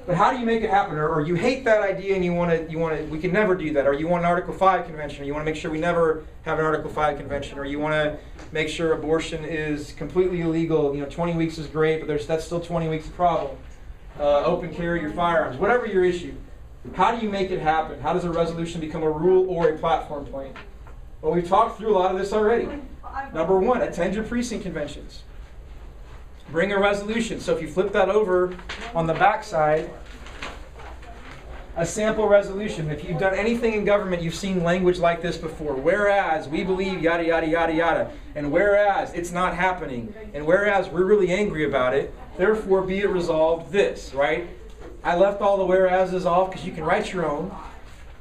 But how do you make it happen? Or you hate that idea and you want to, we can never do that. Or you want an Article 5 convention, or you want to make sure we never have an Article 5 convention, or you want to make sure abortion is completely illegal. 20 weeks is great, but that's still 20 weeks of problem. Open carry your firearms, whatever your issue. How do you make it happen? How does a resolution become a rule or a platform plan? Well, we've talked through a lot of this already. Number 1, attend your precinct conventions. Bring a resolution. So if you flip that over on the back side, a sample resolution. If you've done anything in government, you've seen language like this before. Whereas we believe yada, yada, yada, yada. And whereas it's not happening. And whereas we're really angry about it, therefore be it resolved this, right? I left all the whereases off because you can write your own.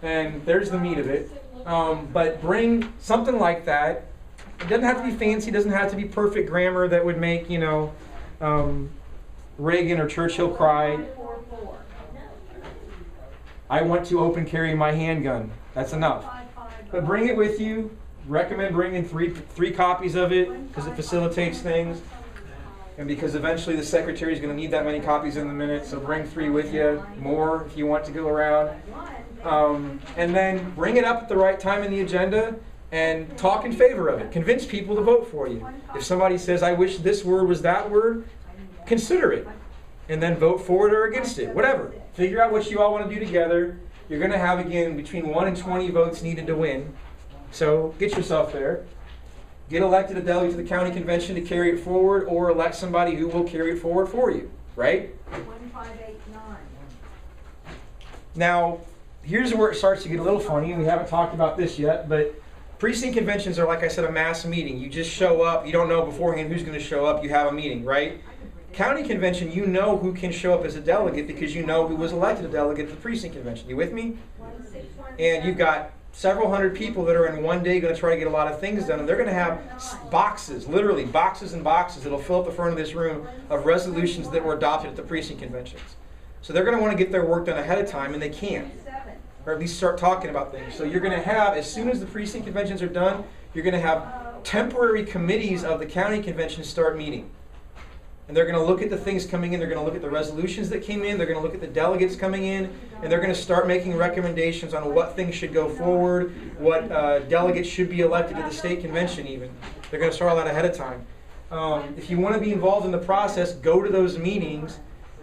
And there's the meat of it. But bring something like that. It doesn't have to be fancy. It doesn't have to be perfect grammar that would make, Reagan or Churchill cry. I want to open carry my handgun. That's enough. But bring it with you. Recommend bringing three copies of it because it facilitates things. And because eventually the secretary is going to need that many copies in the minute. So bring 3 with you. More if you want to go around. And then bring it up at the right time in the agenda and talk in favor of it. Convince people to vote for you. If somebody says, I wish this word was that word, consider it. And then vote for it or against it. Whatever. Figure out what you all want to do together. You're going to have, again, between 1 and 20 votes needed to win. So get yourself there. Get elected a delegate to the county convention to carry it forward, or elect somebody who will carry it forward for you. Right? 1589. Now, here's where it starts to get a little funny, and we haven't talked about this yet, but precinct conventions are, like I said, a mass meeting. You just show up. You don't know beforehand who's going to show up. You have a meeting, right? County convention, you know who can show up as a delegate because you know who was elected a delegate at the precinct convention. You with me? And you've got several hundred people that are in one day going to try to get a lot of things done, and they're going to have boxes, literally boxes and boxes that'll fill up the front of this room of resolutions that were adopted at the precinct conventions. So they're going to want to get their work done ahead of time, and they can. Or at least start talking about things. So you're going to have, as soon as the precinct conventions are done, you're going to have temporary committees of the county convention start meeting. And they're going to look at the things coming in, they're going to look at the resolutions that came in, they're going to look at the delegates coming in, and they're going to start making recommendations on what things should go forward, what delegates should be elected to the state convention even. They're going to start all that ahead of time. If you want to be involved in the process, go to those meetings,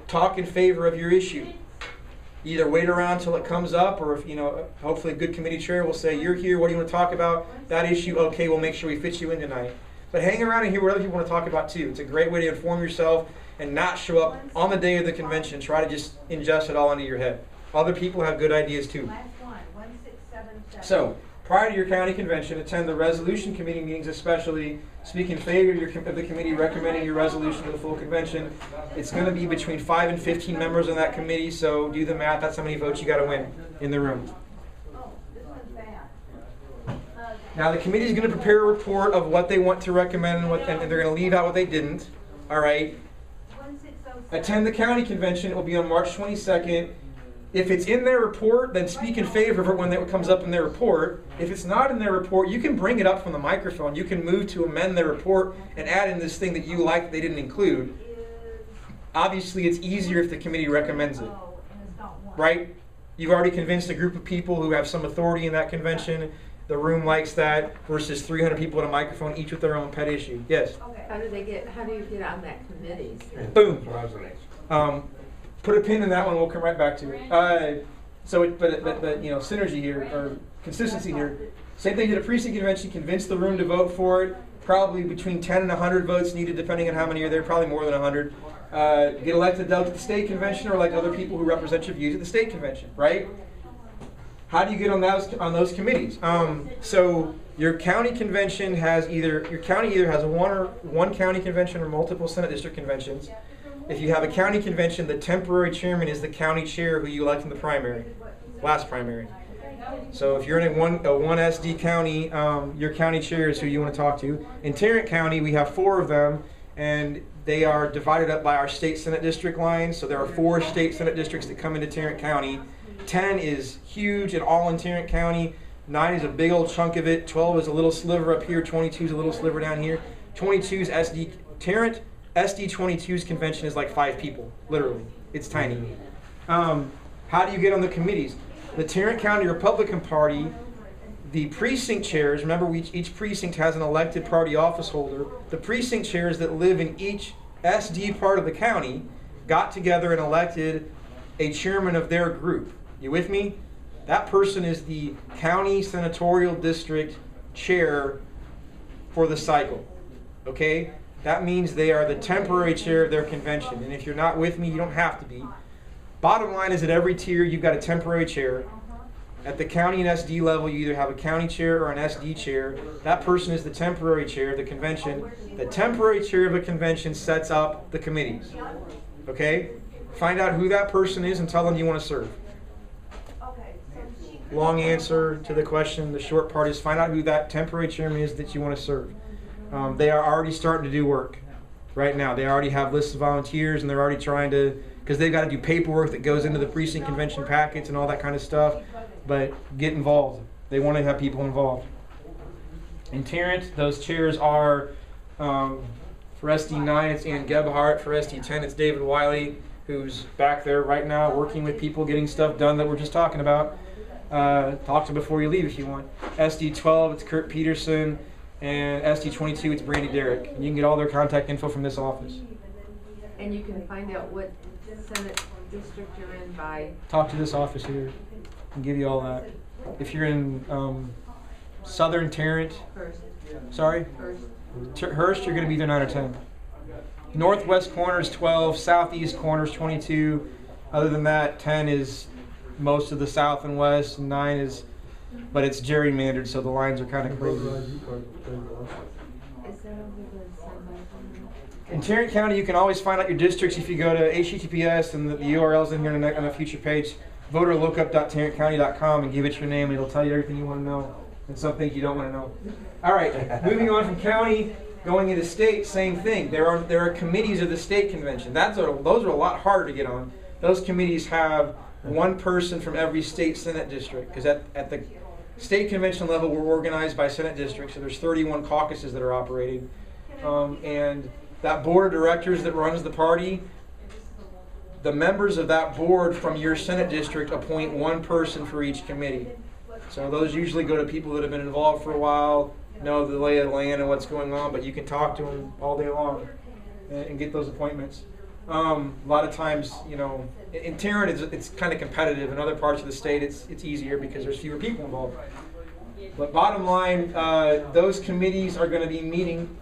talk in favor of your issue. Either wait around till it comes up, or if hopefully a good committee chair will say, you're here, what do you want to talk about? That issue, okay, we'll make sure we fit you in tonight. But hang around and hear what other people want to talk about too. It's a great way to inform yourself and not show up on the day of the convention. Try to just ingest it all into your head. Other people have good ideas too. Last one, 1677. So, prior to your county convention, attend the resolution committee meetings especially. Speak in favor of the committee recommending your resolution to the full convention. It's going to be between 5 and 15 members on that committee, so do the math. That's how many votes you got to win in the room. Oh, this one's bad. Now the committee is going to prepare a report of what they want to recommend and they're going to leave out what they didn't. All right. 1607. Attend the county convention. It will be on March 22nd. If it's in their report, then speak in favor of it when it comes up in their report. If it's not in their report, you can bring it up from the microphone. You can move to amend their report and add in this thing that you like that they didn't include. Obviously, it's easier if the committee recommends it, Oh, and it's not one. right? You've already convinced a group of people who have some authority in that convention. The room likes that versus 300 people at a microphone, each with their own pet issue. Yes. Okay. How do you get on that committee? Boom. That's what I was gonna ask. Put a pin in that one. We'll come right back to it. But you know, synergy here or consistency here. Same thing at a precinct convention. Convince the room to vote for it. Probably between 10 and 100 votes needed, depending on how many are there. Probably more than 100. Get elected out at the state convention, or like other people who represent your views at the state convention, right? How do you get on those committees? So your county convention has either has one county convention or multiple Senate district conventions. If you have a county convention, the temporary chairman is the county chair who you elect in the primary, last primary. So if you're in a one SD county, your county chair is who you want to talk to. In Tarrant County, we have 4 of them, and they are divided up by our state Senate district lines. So there are 4 state Senate districts that come into Tarrant County. 10 is huge and all in Tarrant County. 9 is a big old chunk of it. 12 is a little sliver up here. 22 is a little sliver down here. 22 is SD. Tarrant SD 22's convention is like 5 people, literally. It's tiny. How do you get on the committees? The Tarrant County Republican Party, the precinct chairs, remember each precinct has an elected party office holder. The precinct chairs that live in each SD part of the county got together and elected a chairman of their group. You with me? That person is the county senatorial district chair for the cycle. Okay? That means they are the temporary chair of their convention. And if you're not with me, you don't have to be. Bottom line is at every tier, you've got a temporary chair. At the county and SD level, you either have a county chair or an SD chair. That person is the temporary chair of the convention. The temporary chair of a convention sets up the committees. Okay? Find out who that person is and tell them you want to serve. Okay, so she. Long answer to the question. The short part is find out who that temporary chairman is that you want to serve. They are already starting to do work right now. They already have lists of volunteers, and they're already trying to, because they've got to do paperwork that goes into the precinct convention packets and all that kind of stuff. But get involved. They want to have people involved. In Tarrant, those chairs are, for SD9, it's Ann Gebhardt. For SD10, it's David Wiley, who's back there right now working with people, getting stuff done that we're just talking about. Talk to before you leave if you want. SD12, it's Kurt Peterson. And SD22, it's Brandy Derrick. And you can get all their contact info from this office. And you can find out what Senate district you're in by. Talk to this office here and give you all that. If you're in Southern Tarrant, First. Hearst, you're going to be either 9 or 10. Northwest corner is 12, southeast corner is 22. Other than that, 10 is most of the south and west, and 9 is, but it's gerrymandered, so the lines are kind of crazy. Is that over the In Tarrant County, you can always find out your districts if you go to HTTPS, and the URL's in here on a future page, voterlookup.tarrantcounty.com, and give it your name, and it'll tell you everything you want to know and some things you don't want to know. All right, moving on from county, going into state, same thing. There are committees of the state convention. Those are a lot harder to get on. Those committees have one person from every state Senate district, because at the state convention level, we're organized by Senate districts, so there's 31 caucuses that are operating. And that board of directors that runs the party, the members of that board from your Senate district appoint one person for each committee. So those usually go to people that have been involved for a while, know the lay of the land and what's going on, but you can talk to them all day long and get those appointments. A lot of times, you know, in Tarrant it's kind of competitive. In other parts of the state, it's easier because there's fewer people involved. But bottom line, those committees are going to be meeting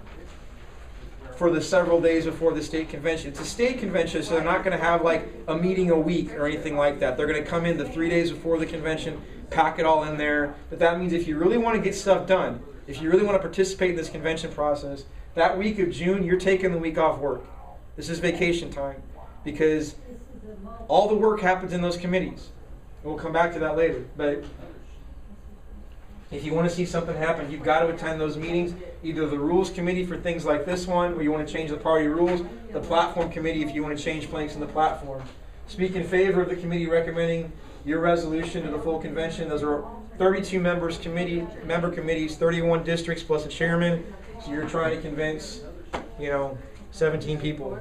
for the several days before the state convention. It's a state convention, so they're not going to have like a meeting a week or anything like that. They're going to come in the 3 days before the convention, pack it all in there. But that means if you really want to get stuff done, if you really want to participate in this convention process, that week of June, you're taking the week off work. This is vacation time because all the work happens in those committees. We'll come back to that later. But if you want to see something happen, you've got to attend those meetings, either the rules committee for things like this one, where you want to change the party rules, the platform committee if you want to change planks in the platform. Speak in favor of the committee recommending your resolution to the full convention. Those are 32 member committees, 31 districts plus a chairman. So you're trying to convince, 17 people.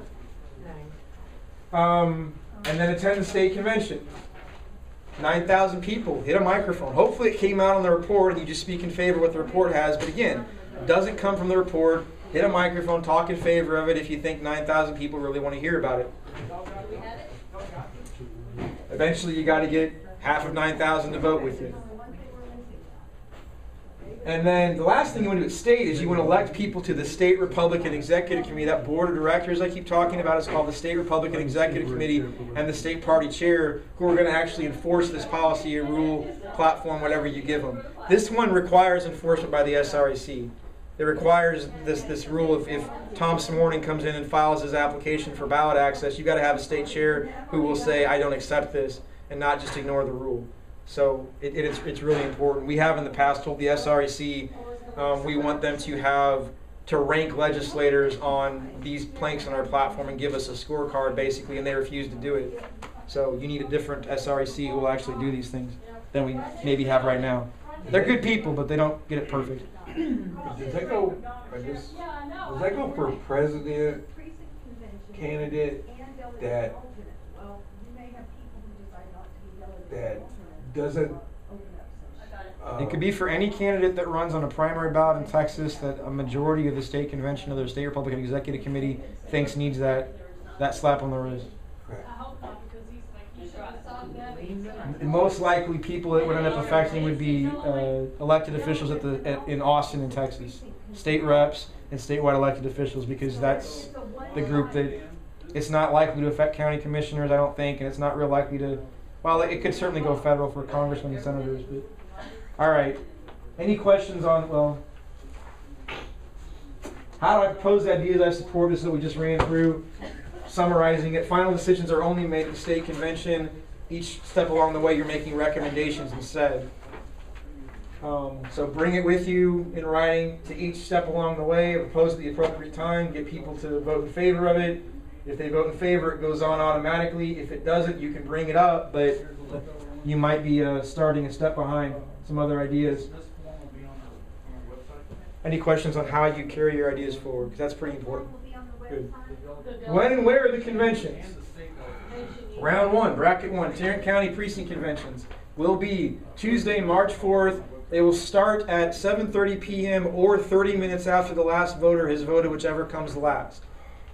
And then attend the state convention. 9,000 people, hit a microphone. Hopefully it came out on the report and you just speak in favor of what the report has, but again, it doesn't come from the report. Hit a microphone, talk in favor of it if you think 9,000 people really want to hear about it. Eventually you got to get half of 9,000 to vote with you. And then the last thing you want to do at state is you want to elect people to the State Republican Executive Committee. That board of directors I keep talking about is called the State Republican Executive Committee, and the state party chair, who are going to actually enforce this policy or rule, platform, whatever you give them. This one requires enforcement by the SREC. It requires this rule. If Tom Smorning comes in and files his application for ballot access, you've got to have a state chair who will say, I don't accept this, and not just ignore the rule. So it's really important. We have in the past told the SREC we want them to rank legislators on these planks on our platform and give us a scorecard basically, and they refuse to do it. So you need a different SREC who will actually do these things than we maybe have right now. They're good people, but they don't get it perfect. Does that go for president candidate that doesn't? It could be for any candidate that runs on a primary ballot in Texas that a majority of the state convention or the state Republican Executive Committee thinks needs that slap on the wrist. And most likely people that would end up affecting would be elected officials in Austin in Texas. State reps and statewide elected officials, because that's the group that it's not likely to affect county commissioners, I don't think, and it's not real likely to, well, it could certainly go federal for congressmen and senators. But all right, any questions on, well, how do I propose the ideas I support? This is what we just ran through, summarizing it. Final decisions are only made at the state convention. Each step along the way, you're making recommendations instead. So bring it with you in writing to each step along the way, propose at the appropriate time, get people to vote in favor of it. If they vote in favor, it goes on automatically. If it doesn't, you can bring it up, but you might be starting a step behind some other ideas. Any questions on how you carry your ideas forward? Because that's pretty important. Good. When and where are the conventions? Round 1, bracket 1, Tarrant County Precinct Conventions will be Tuesday, March 4th. They will start at 7:30 p.m. or 30 minutes after the last voter has voted, whichever comes last.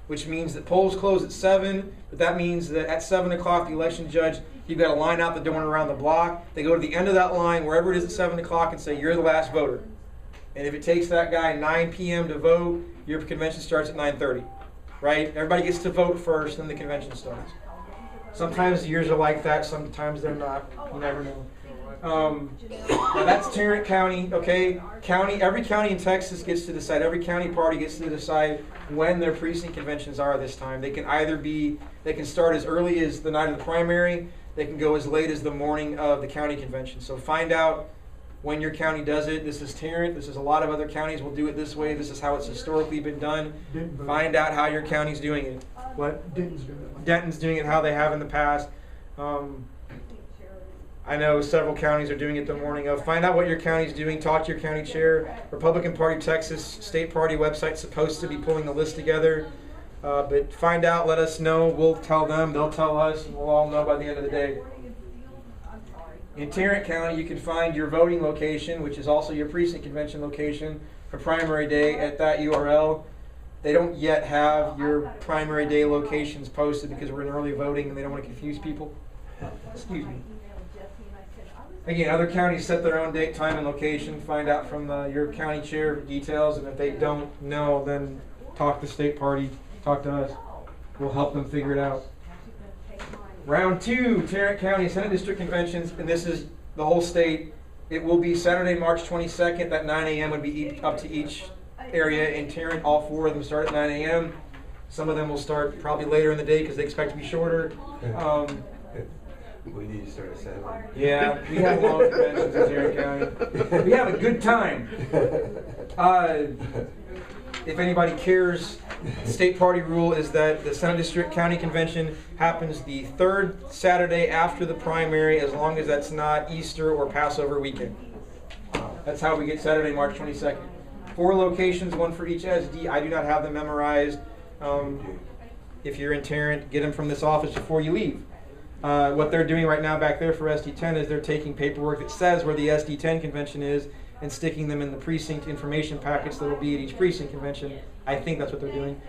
Which means that polls close at 7, but that means that at 7 o'clock, the election judge, you've got to line out the door and around the block. They go to the end of that line, wherever it is at 7 o'clock, and say, you're the last voter. And if it takes that guy 9 p.m. to vote, your convention starts at 9:30. Right? Everybody gets to vote first, then the convention starts. Sometimes the years are like that, sometimes they're not. You never know. Now that's Tarrant County, okay? Every county in Texas gets to decide, every county party gets to decide when their precinct conventions are this time. They can they can start as early as the night of the primary, they can go as late as the morning of the county convention. So find out when your county does it. This is Tarrant, this is a lot of other counties will do it this way. This is how it's historically been done. Find out how your county's doing it. What? Denton's doing it how they have in the past. I know several counties are doing it the morning of. Find out what your county's doing. Talk to your county chair. Republican Party Texas State Party website's supposed to be pulling the list together. But find out, let us know. We'll tell them, they'll tell us, and we'll all know by the end of the day. In Tarrant County, you can find your voting location, which is also your precinct convention location, for primary day at that URL. They don't yet have your primary day locations posted because we're in early voting and they don't want to confuse people. Excuse me. Again, other counties set their own date, time, and location. Find out from your county chair details, and if they don't know, then talk to state party, talk to us. We'll help them figure it out. Round 2, Tarrant County Senate District Conventions, and this is the whole state. It will be Saturday, March 22nd. That 9 a.m. would be up to each area in Tarrant. All 4 of them start at 9 a.m. Some of them will start probably later in the day because they expect to be shorter. We need to start at 7. Yeah, we have long conventions in Tarrant County. We have a good time. If anybody cares, the state party rule is that the Senate District County Convention happens the 3rd Saturday after the primary, as long as that's not Easter or Passover weekend. That's how we get Saturday, March 22nd. 4 locations, 1 for each SD. I do not have them memorized. if you're in Tarrant, get them from this office before you leave. What they're doing right now back there for SD10 is they're taking paperwork that says where the SD10 convention is and sticking them in the precinct information packets that will be at each precinct convention. I think that's what they're doing.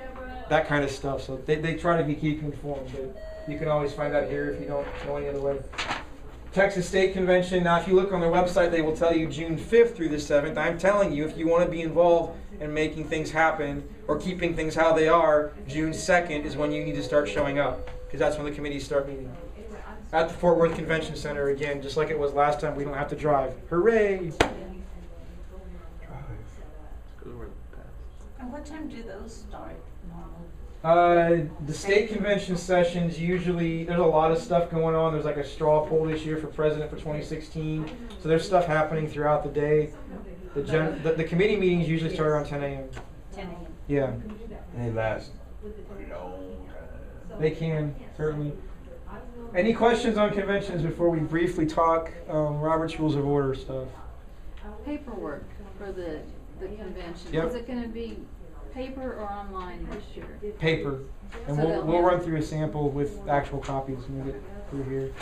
That kind of stuff. So they try to be keeping informed, but you can always find out here if you don't know any other way. Texas State Convention, now if you look on their website, they will tell you June 5th through the 7th. I'm telling you, if you want to be involved in making things happen or keeping things how they are, June 2nd is when you need to start showing up, because that's when the committees start meeting. At the Fort Worth Convention Center, again, just like it was last time, we don't have to drive. Hooray! And what time do those start normally? The state convention sessions usually, there's a lot of stuff going on. There's like a straw poll this year for president for 2016. So there's stuff happening throughout the day. The committee meetings usually start around 10 a.m. 10 a.m. Yeah. And they last a long time. They can, certainly. Any questions on conventions before we briefly talk Robert's Rules of Order stuff? Paperwork for the convention. Yep. Is it going to be paper or online this year? Paper. And So they'll we'll have- run through a sample with actual copies when we get through here.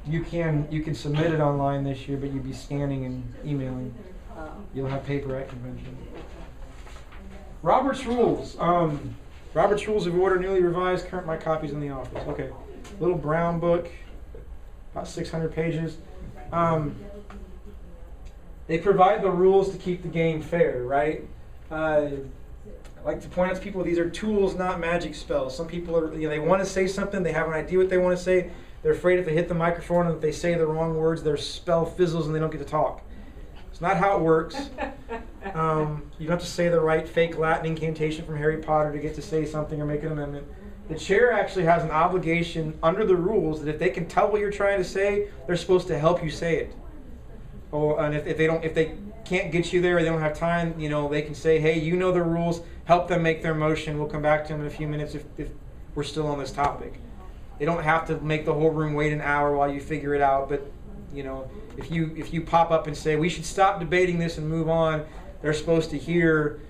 You can submit it online this year, but you'll be scanning and emailing. You'll have paper at convention. Robert's Rules. Robert's Rules of Order, newly revised. Current, my copy's in the office. Okay. Little brown book, about 600 pages. They provide the rules to keep the game fair, right? I like to point out to people these are tools, not magic spells. Some people are, they want to say something, they have an idea what they want to say. They're afraid if they hit the microphone and if they say the wrong words, their spell fizzles and they don't get to talk. It's not how it works. You don't have to say the right fake Latin incantation from Harry Potter to get to say something or make an amendment. The chair actually has an obligation under the rules that if they can tell what you're trying to say, they're supposed to help you say it. And if they can't get you there or they don't have time, they can say, hey, you know the rules, help them make their motion. We'll come back to them in a few minutes if we're still on this topic. They don't have to make the whole room wait an hour while you figure it out, but if you pop up and say we should stop debating this and move on, they're supposed to hear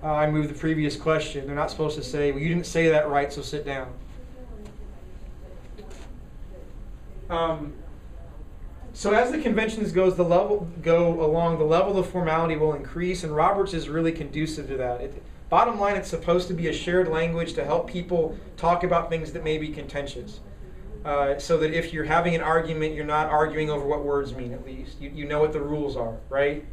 I moved the previous question. They're not supposed to say, well, you didn't say that right, so sit down. So as the conventions go along, the level of formality will increase, and Roberts is really conducive to that. Bottom line, it's supposed to be a shared language to help people talk about things that may be contentious. So that if you're having an argument, you're not arguing over what words mean, at least. You know what the rules are, right?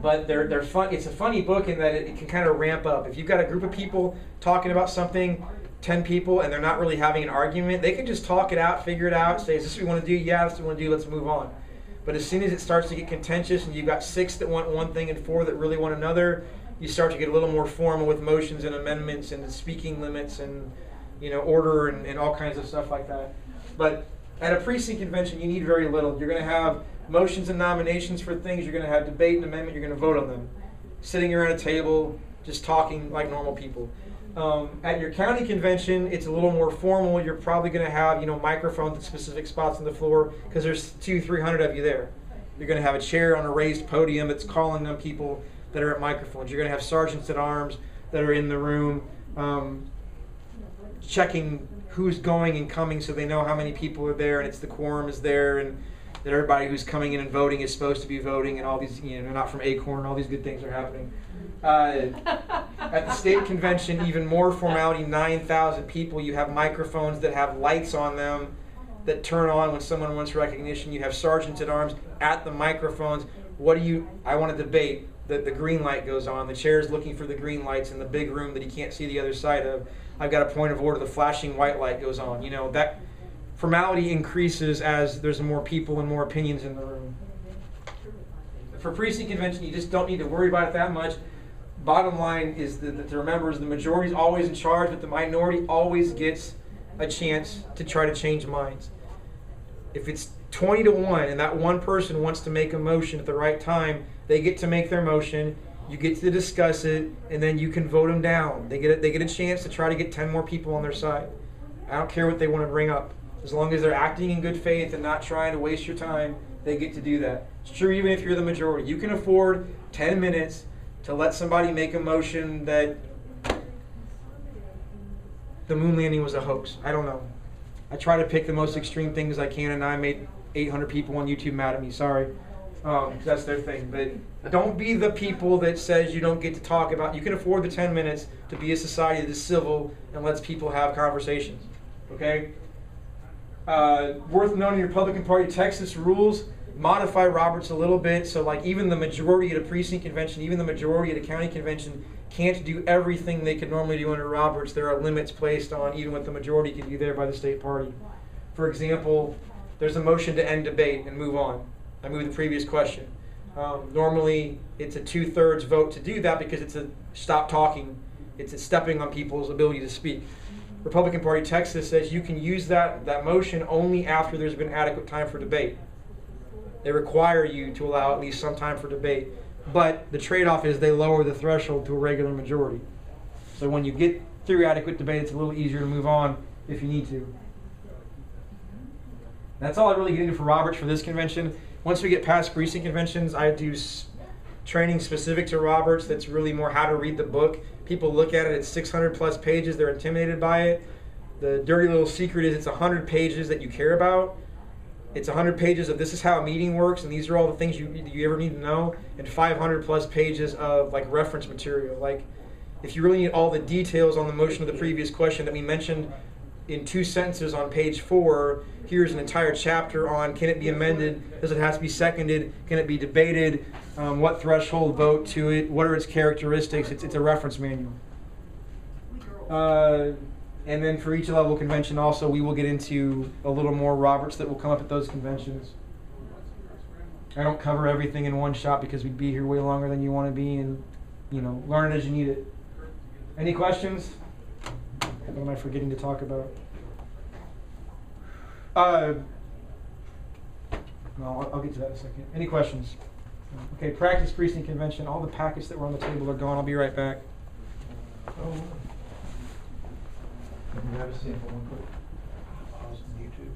But they're fun. It's a funny book in that it can kind of ramp up. If you've got a group of people talking about something, 10 people, and they're not really having an argument, they can just talk it out, figure it out, say, is this what we want to do? Yeah, that's what we want to do, let's move on. But as soon as it starts to get contentious and you've got 6 that want one thing and 4 that really want another, you start to get a little more formal with motions and amendments and speaking limits and order and all kinds of stuff like that. But at a precinct convention, you need very little. You're going to have motions and nominations for things. You're going to have debate and amendment. You're going to vote on them. Sitting around a table, just talking like normal people. At your county convention, it's a little more formal. You're probably going to have microphones at specific spots on the floor because there's 200-300 of you there. You're going to have a chair on a raised podium that's calling on people that are at microphones. You're going to have sergeants at arms that are in the room checking who's going and coming so they know how many people are there and it's the quorum is there and that everybody who's coming in and voting is supposed to be voting and all these, they're not from Acorn, all these good things are happening. At the state convention, even more formality, 9,000 people. You have microphones that have lights on them that turn on when someone wants recognition. You have sergeants at arms at the microphones. I want to debate. The green light goes on. The chair is looking for the green lights in the big room that he can't see the other side of. I've got a point of order. The flashing white light goes on. That formality increases as there's more people and more opinions in the room. For precinct convention, you just don't need to worry about it that much. Bottom line is that to remember is the majority is always in charge, but the minority always gets a chance to try to change minds. If it's 20-1 and that one person wants to make a motion at the right time, they get to make their motion, you get to discuss it, and then you can vote them down. They get a chance to try to get 10 more people on their side. I don't care what they want to bring up. As long as they're acting in good faith and not trying to waste your time, they get to do that. It's true even if you're the majority. You can afford 10 minutes to let somebody make a motion that the moon landing was a hoax. I don't know. I try to pick the most extreme things I can, and I made 800 people on YouTube mad at me. Sorry. That's their thing. But don't be the people that says you don't get to talk about. You can afford the 10 minutes to be a society that is civil and lets people have conversations. Okay? Worth noting, your Republican Party Texas rules modify Roberts a little bit. So like even the majority at a precinct convention, even the majority at a county convention can't do everything they could normally do under Roberts. There are limits placed on even what the majority can do there by the state party. For example, there's a motion to end debate and move on. I moved the previous question. Normally, it's a 2/3 vote to do that because it's a stop talking. It's a stepping on people's ability to speak. Republican Party Texas says you can use that motion only after there's been adequate time for debate. They require you to allow at least some time for debate. But the trade-off is they lower the threshold to a regular majority. So when you get through adequate debate, it's a little easier to move on if you need to. That's all I really get into for Roberts for this convention. Once we get past precinct conventions, I do training specific to Roberts that's really more how to read the book. People look at it, it's 600 plus pages, they're intimidated by it. The dirty little secret is it's 100 pages that you care about. It's 100 pages of this is how a meeting works, and these are all the things you ever need to know, and 500 plus pages of like reference material. Like if you really need all the details on the motion of the previous question that we mentioned in 2 sentences on page 4, here's an entire chapter on can it be amended, does it have to be seconded, can it be debated, what threshold vote to it, what are its characteristics. It's a reference manual. And then for each level convention also, we will get into a little more Roberts that will come up at those conventions. I don't cover everything in one shot because we'd be here way longer than you want to be, and learn it as you need it. Any questions? What am I forgetting to talk about? No, I'll get to that in a second. Any questions? Okay, practice precinct convention. All the packets that were on the table are gone. I'll be right back. Oh. Can you have a sample one quick? Pause on YouTube.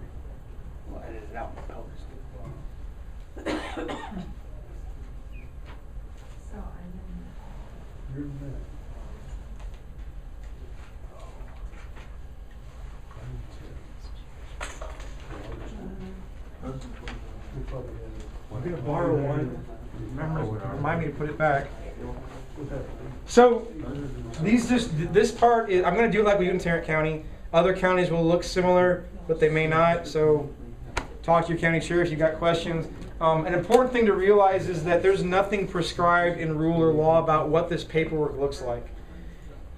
We'll edit it out and post it. So I'm You're in the minute. I'm going to borrow one. Remind me to put it back. So this part is, I'm going to do it like we do in Tarrant County. Other counties will look similar, but they may not. So talk to your county sheriff if you've got questions. An important thing to realize is that there's nothing prescribed in rule or law about what this paperwork looks like.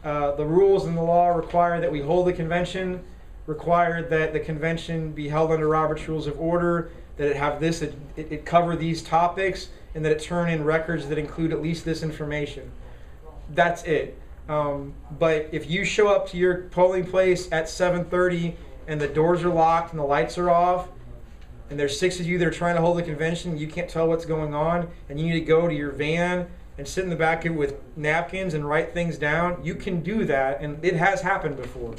The rules and the law require that we hold the convention, require that the convention be held under Robert's Rules of Order, that it have this, it cover these topics, and that it turn in records that include at least this information. That's it. But if you show up to your polling place at 7:30 and the doors are locked and the lights are off, and there's 6 of you that are trying to hold the convention, you can't tell what's going on, and you need to go to your van and sit in the back of it with napkins and write things down, you can do that, and it has happened before.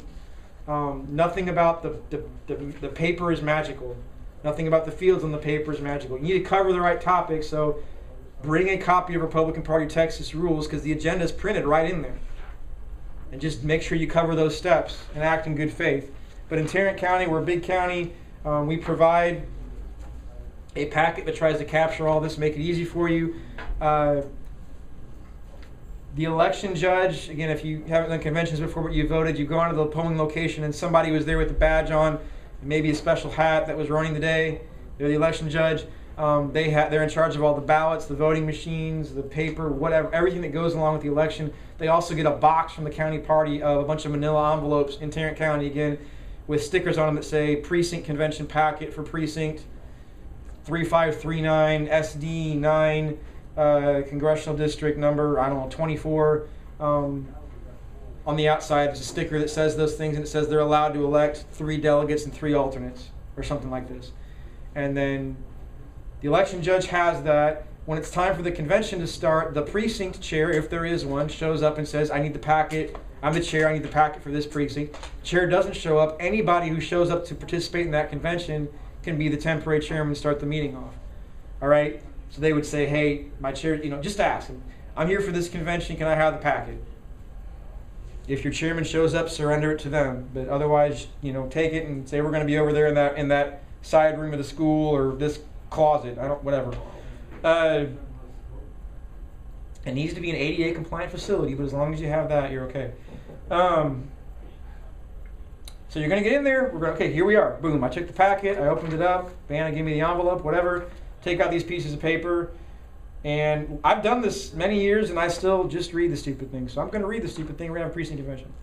Nothing about the paper is magical. Nothing about the fields on the paper is magical. You need to cover the right topics, so bring a copy of Republican Party Texas rules because the agenda is printed right in there. And just make sure you cover those steps and act in good faith. But in Tarrant County, we're a big county. We provide a packet that tries to capture all this, make it easy for you. The election judge, again, if you haven't done conventions before but you voted, you go onto the polling location and somebody was there with a badge on, maybe a special hat that was running the day. They're the election judge. They're in charge of all the ballots, the voting machines, the paper, whatever, everything that goes along with the election. They also get a box from the county party of a bunch of manila envelopes in Tarrant County, again, with stickers on them that say Precinct Convention Packet for Precinct 3539 SD 9 Congressional District number, 24. On the outside, there's a sticker that says those things, and it says they're allowed to elect 3 delegates and 3 alternates, or something like this. And then the election judge has that. When it's time for the convention to start, the precinct chair, if there is one, shows up and says, I need the packet. I'm the chair. I need the packet for this precinct. Chair doesn't show up. Anybody who shows up to participate in that convention can be the temporary chairman and start the meeting off. All right? So they would say, hey, my chair, just ask. I'm here for this convention. Can I have the packet? If your chairman shows up, surrender it to them. But otherwise, take it and say we're going to be over there in that side room of the school or this closet. Whatever. It needs to be an ADA compliant facility, but as long as you have that, you're okay. So you're going to get in there. Okay, here we are. Boom. I took the packet. I opened it up. Banna gave me the envelope, whatever. Take out these pieces of paper. And I've done this many years, and I still just read the stupid thing. So I'm going to read the stupid thing. We're going to have a precinct convention.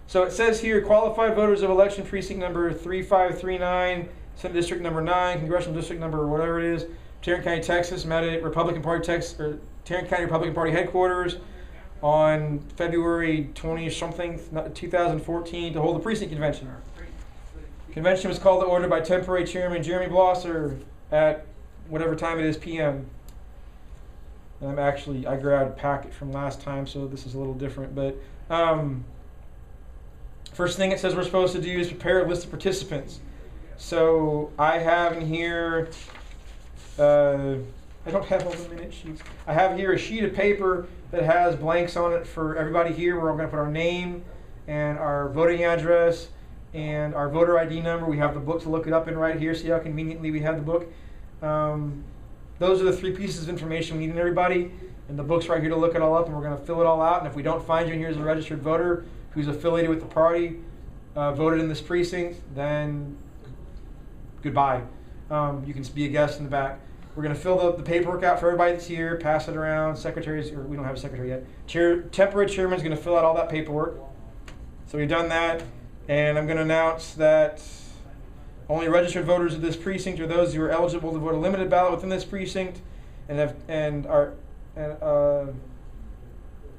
So it says here, qualified voters of election precinct number 3539, Senate District number 9, Congressional District number whatever it is, Tarrant County, Texas, met at Republican Party Tarrant County Republican Party headquarters on February 20-something, 2014, to hold a precinct convention. Convention was called to order by temporary chairman Jeremy Blosser at whatever time it is p.m. And I grabbed a packet from last time, so this is a little different. But first thing it says we're supposed to do is prepare a list of participants. So I have in here, I don't have all the minute sheets. I have here a sheet of paper that has blanks on it for everybody here. We're all going to put our name and our voting address and our voter ID number. We have the book to look it up in right here. See how conveniently we have the book. Those are the 3 pieces of information we need in everybody. And the book's right here to look it all up, and we're going to fill it all out. And if we don't find you in here as a registered voter who's affiliated with the party, voted in this precinct, then goodbye. You can be a guest in the back. We're going to fill the paperwork out for everybody that's here, pass it around. Secretaries, or we don't have a secretary yet. Temporary chairman's going to fill out all that paperwork. So we've done that. And I'm going to announce that only registered voters of this precinct are those who are eligible to vote a limited ballot within this precinct and have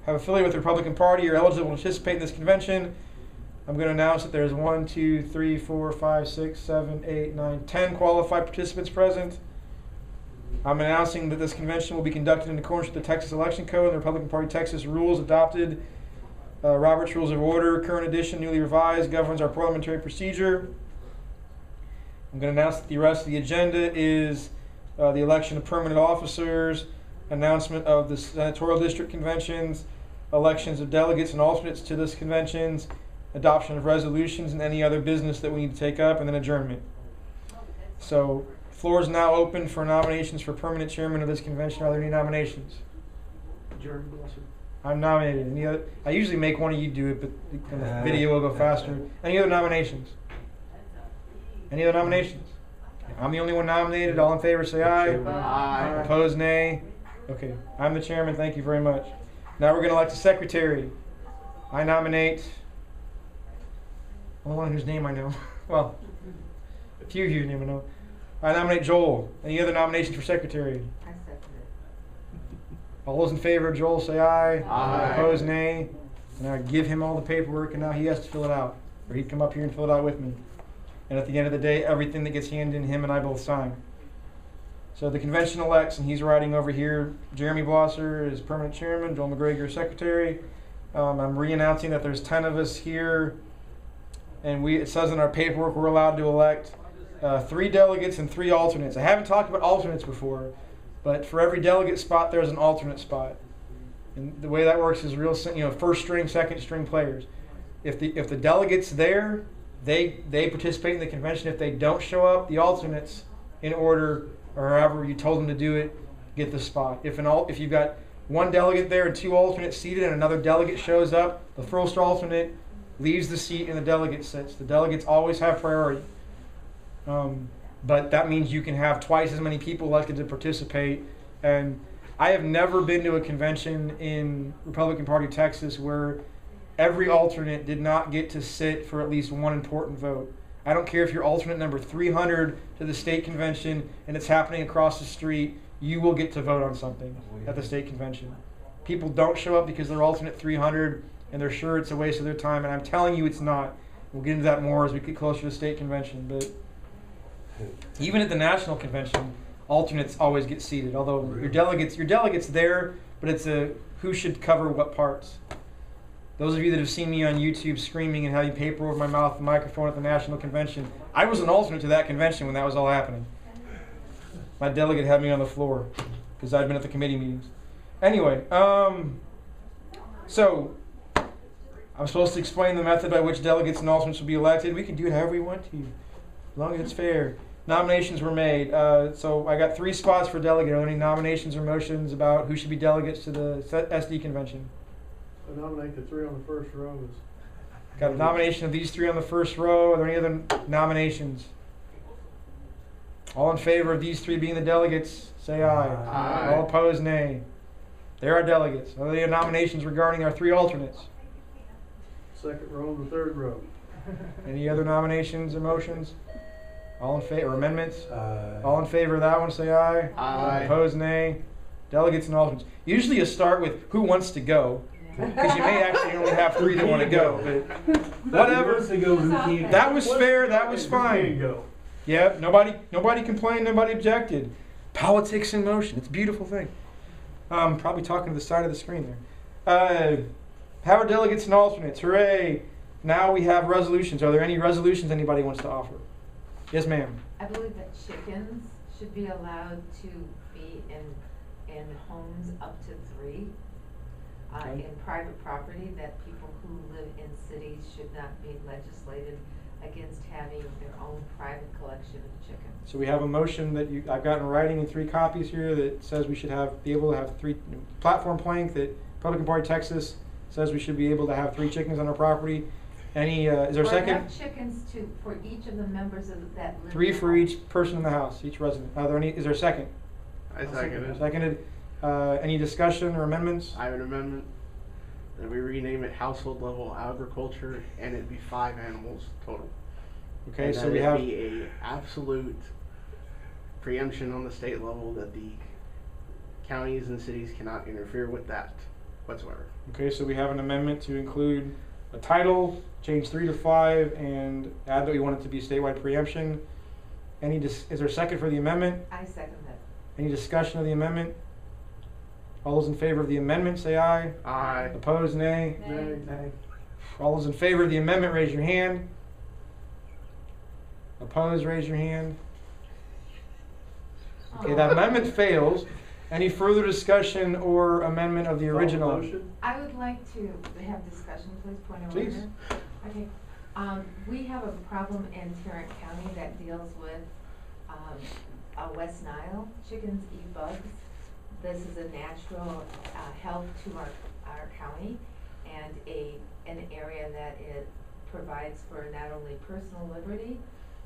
affiliated with the Republican Party or eligible to participate in this convention. I'm going to announce that there's 1, 2, 3, 4, 5, 6, 7, 8, 9, 10 qualified participants present. I'm announcing that this convention will be conducted in accordance with the Texas Election Code and the Republican Party Texas rules adopted. Robert's Rules of Order, current edition, newly revised, governs our parliamentary procedure. I'm going to announce that the rest of the agenda is the election of permanent officers, announcement of the senatorial district conventions, elections of delegates and alternates to this conventions, adoption of resolutions, and any other business that we need to take up, and then adjournment. So, floor is now open for nominations for permanent chairman of this convention. Are there any nominations? Jeremy Blosser. I'm nominated. Any other? I usually make one of you do it, but the video will go faster. Any other nominations? Any other nominations? I'm the only one nominated. All in favor say aye. Aye. Opposed, nay. Okay, I'm the chairman. Thank you very much. Now we're going to elect a secretary. I nominate, only one whose name I know. Well, a few of you name I know. I nominate Joel. Any other nominations for secretary? I second it. All those in favor of Joel say aye. Aye. Opposed, nay. And I give him all the paperwork, and now he has to fill it out. Or he'd come up here and fill it out with me. And at the end of the day, everything that gets handed in, him and I both sign. So the convention elects, and he's writing over here, Jeremy Blosser is permanent chairman, Joel McGregor secretary. I'm re-announcing that there's 10 of us here, and it says in our paperwork we're allowed to elect 3 delegates and 3 alternates. I haven't talked about alternates before, but for every delegate spot, there's an alternate spot. And the way that works is real, first string, second string players. If the delegate's there, they participate in the convention. If they don't show up, the alternates, in order or however you told them to do it, get the spot. If you've got one delegate there and 2 alternates seated, and another delegate shows up, the first alternate leaves the seat and the delegate sits. The delegates always have priority. But that means you can have twice as many people elected to participate. And I have never been to a convention in Republican Party Texas where every alternate did not get to sit for at least one important vote. I don't care if you're alternate number 300 to the state convention and it's happening across the street, you will get to vote on something at the state convention. People don't show up because they're alternate 300 and they're sure it's a waste of their time, and I'm telling you it's not. We'll get into that more as we get closer to the state convention. But even at the national convention, alternates always get seated, although your delegate's there, but it's a who should cover what parts. Those of you that have seen me on YouTube screaming and having paper over my mouth and microphone at the national convention, I was an alternate to that convention when that was all happening. My delegate had me on the floor because I'd been at the committee meetings. Anyway, so I'm supposed to explain the method by which delegates and alternates will be elected. We can do it however we want to, as long as it's fair. Nominations were made. So I got 3 spots for delegate. Are there any nominations or motions about who should be delegates to the SD convention? I nominate the 3 on the first row as. Got a nomination of these 3 on the first row. Are there any other nominations? All in favor of these 3 being the delegates, say aye. Aye. All opposed, nay. There are delegates. Are there any nominations regarding our 3 alternates? Second row and the third row. Any other nominations or motions? All in favor, or amendments? All in favor of that one, say aye. Aye. Opposed, nay. Delegates and alternates. Usually you start with who wants to go, because you may actually only have 3 that want to go, but whatever. Who wants to go, who can't? That was fair, that was Who can't fine. go? Yeah, nobody complained, nobody objected. Politics in motion, it's a beautiful thing. Probably talking to the side of the screen there. How are delegates and alternates? Hooray! Now we have resolutions. Are there any resolutions anybody wants to offer? Yes, ma'am. I believe that chickens should be allowed to be in homes up to 3. Okay. In private property, that people who live in cities should not be legislated against having their own private collection of chickens. So we have a motion that I've got in writing in 3 copies here that says we should be able to have 3 platform plank that Republican Party Texas says we should be able to have 3 chickens on our property. Any is there a Or second? enough chickens for each of the members of that live. 3 in the for home. each person in the house, each resident. Are there any? Is there a second? I second it. Seconded. Any discussion or amendments? I have an amendment that we rename it household level agriculture and it'd be 5 animals total. Okay, And so that we it'd have. be a absolute preemption on the state level that the counties and cities cannot interfere with that whatsoever. Okay, so we have an amendment to include a title, change 3 to 5, and add that we want it to be statewide preemption. Is there a second for the amendment? I second that. Any discussion of the amendment? All those in favor of the amendment, say aye. Aye. Opposed, nay. Nay. All those in favor of the amendment, raise your hand. Opposed, raise your hand. Okay, that amendment fails. Any further discussion or amendment of the original? Motion? I would like to have discussion, please, point of Please. order. Okay, we have a problem in Tarrant County that deals with, West Nile. Chickens eat bugs. This is a natural, help to our county and an area that it provides for not only personal liberty,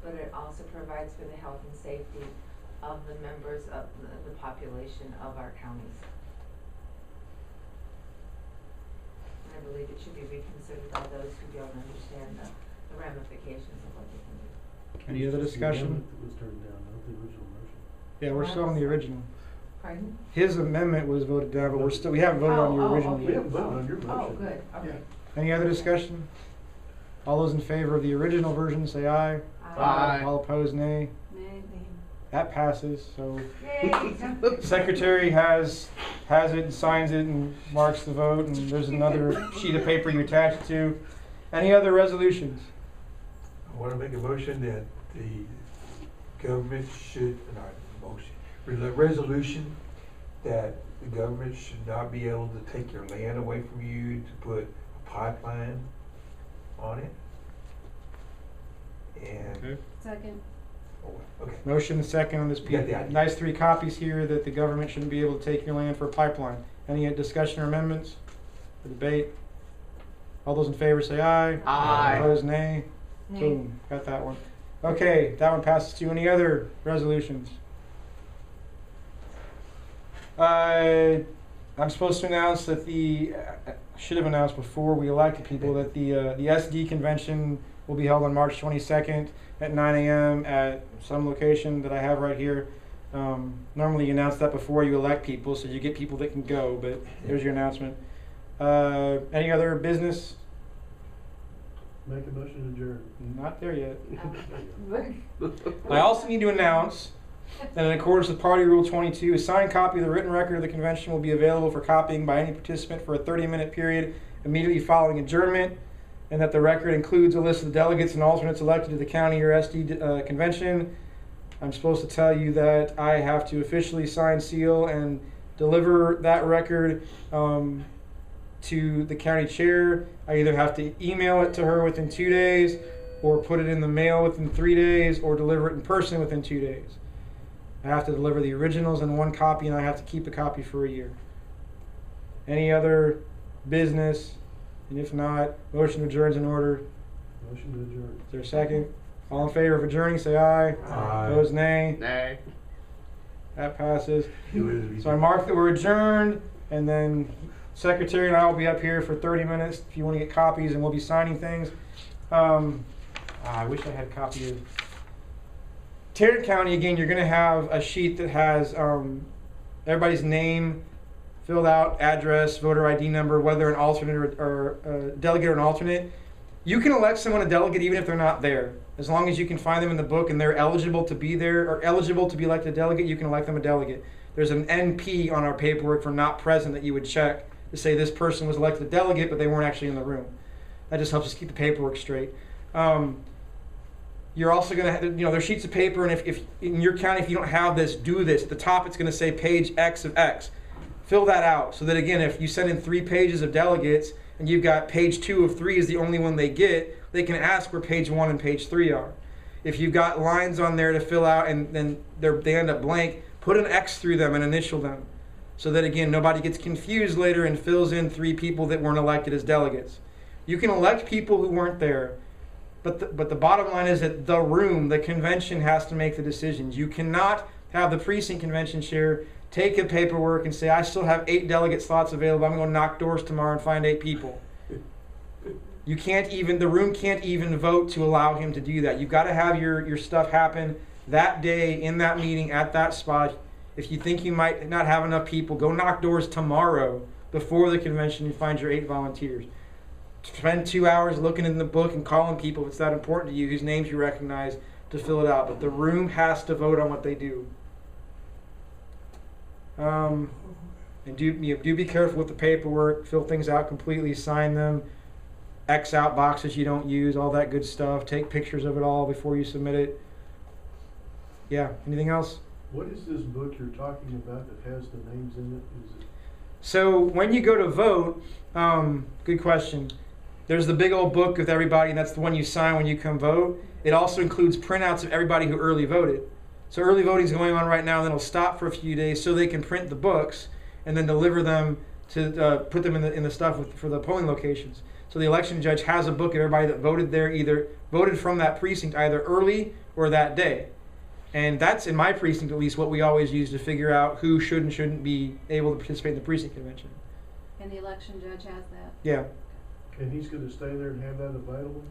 but it also provides for the health and safety of the members of the population of our counties. And I believe it should be reconsidered by those who don't understand the ramifications of what they can do. Any other discussion? It was turned down, not the original motion. Yeah, we're still on the original. Pardon? His amendment was voted down, but we haven't voted on your original okay. We yet. haven't voted on your Oh, motion. good, okay. Any other discussion? All those in favor of the original version, say aye. Aye. All opposed, nay. That passes, so Yay, secretary has it and signs it and marks the vote, and there's another sheet of paper you attach it to. Any other resolutions? I want to make a motion that the government should, not motion, resolution that the government should not be able to take your land away from you to put a pipeline on it. And, Okay. Second. oh, okay. Motion and second on this You got the idea. nice 3 copies here that the government shouldn't be able to take your land for a pipeline. Any discussion or amendments or debate? All those in favor say aye. Aye. Opposed, nay. Nay. Boom, got that one. Okay, that one passes too. Any other resolutions? I'm supposed to announce that should have announced before we elected people that the SD convention will be held on March 22nd at 9 a.m. at some location that I have right here. Normally you announce that before you elect people, so you get people that can go, but here's your announcement. Any other business? Make a motion to adjourn. Not there yet. I also need to announce that in accordance with Party Rule 22, a signed copy of the written record of the convention will be available for copying by any participant for a 30-minute period immediately following adjournment, and that the record includes a list of the delegates and alternates elected to the county or SD convention. I'm supposed to tell you that I have to officially sign, seal, and deliver that record to the county chair. I either have to email it to her within 2 days, or put it in the mail within 3 days, or deliver it in person within 2 days. I have to deliver the originals in 1 copy, and I have to keep a copy for a year. Any other business? And if not, motion to adjourn is in order. Motion to adjourn. Is there a second? All in favor of adjourning, say aye. Aye. Opposed, nay. Nay. That passes. Do it as we So I do. mark that we're adjourned, and then Secretary and I will be up here for 30 minutes if you want to get copies, and we'll be signing things. I wish I had a copy of Tarrant County. Again, you're going to have a sheet that has everybody's name filled out, address, voter ID number, whether an alternate or a delegate or an alternate. You can elect someone a delegate even if they're not there. As long as you can find them in the book and they're eligible to be there or eligible to be elected a delegate, you can elect them a delegate. There's an NP on our paperwork for not present that you would check to say this person was elected a delegate, but they weren't actually in the room. That just helps us keep the paperwork straight. You're also going to have, there's sheets of paper, and if in your county, if you don't have this, do this. At the top, it's going to say page X of X. Fill that out so that, again, if you send in 3 pages of delegates and you've got page 2 of 3 is the only one they get, they can ask where page 1 and page 3 are. If you've got lines on there to fill out and then they end up blank, put an X through them and initial them. So that, again, nobody gets confused later and fills in 3 people that weren't elected as delegates. You can elect people who weren't there, but the bottom line is that the convention has to make the decisions. You cannot have the precinct convention chair take a paperwork and say, I still have 8 delegate slots available. I'm going to knock doors tomorrow and find 8 people. You can't even, the room can't even vote to allow him to do that. You've got to have your stuff happen that day in that meeting at that spot. If you think you might not have enough people, go knock doors tomorrow before the convention and find your 8 volunteers. Spend 2 hours looking in the book and calling people if it's that important to you, whose names you recognize, to fill it out. But the room has to vote on what they do. And do be careful with the paperwork. Fill things out completely, sign them, X out boxes you don't use, all that good stuff. Take pictures of it all before you submit it. Yeah, anything else? What is this book you're talking about that has the names in it? Is it? So when you go to vote, good question. There's the big old book with everybody, and that's the one you sign when you come vote. It also includes printouts of everybody who early voted. So early voting is going on right now, and then it'll stop for a few days so they can print the books and then deliver them to put them in the stuff for the polling locations. So the election judge has a book of everybody that voted there, either voted from that precinct either early or that day. And that's, in my precinct at least, what we always use to figure out who should and shouldn't be able to participate in the precinct convention. And the election judge has that? Yeah. And he's going to stay there and have that available?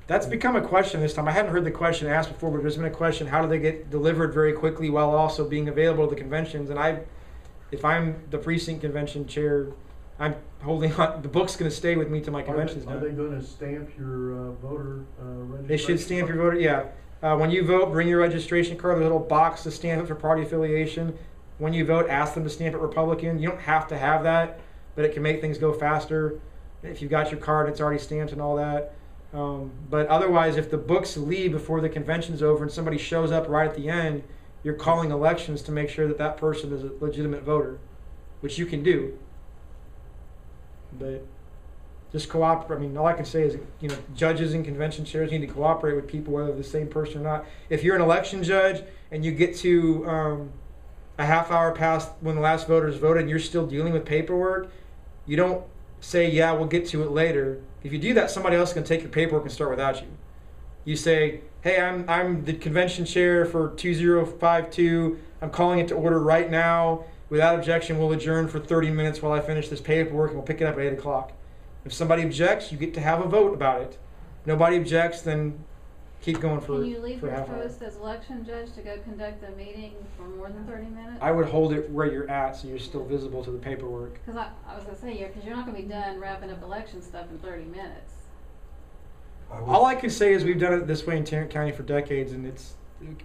That's become a question this time. I hadn't heard the question asked before, but there's been a question, how do they get delivered very quickly while also being available at the conventions? And if I'm the precinct convention chair, I'm holding on, the book's going to stay with me till my convention's Are done. they going to stamp your voter registration? They should stamp your voter, yeah. When you vote, bring your registration card, the little box to stamp it for party affiliation. When you vote, ask them to stamp it Republican. You don't have to have that, but it can make things go faster. If you've got your card, it's already stamped and all that. But otherwise, if the books leave before the convention's over and somebody shows up right at the end, you're calling elections to make sure that that person is a legitimate voter, which you can do. But just cooperate. I mean, all I can say is, judges and convention chairs need to cooperate with people, whether they're the same person or not. If you're an election judge and you get to a half hour past when the last voters voted and you're still dealing with paperwork, you don't say, yeah, we'll get to it later. If you do that, somebody else is going to take your paperwork and start without you. You say, hey, I'm the convention chair for 2052. I'm calling it to order right now. Without objection, we'll adjourn for 30 minutes while I finish this paperwork, and we'll pick it up at 8 o'clock. If somebody objects, you get to have a vote about it. Nobody objects, then keep going for Can you leave for your half hour. post as election judge to go conduct the meeting for more than 30 minutes? I would hold it where you're at so you're still visible to the paperwork. Because I was going to say, because you're not going to be done wrapping up election stuff in 30 minutes. All I can say is we've done it this way in Tarrant County for decades, and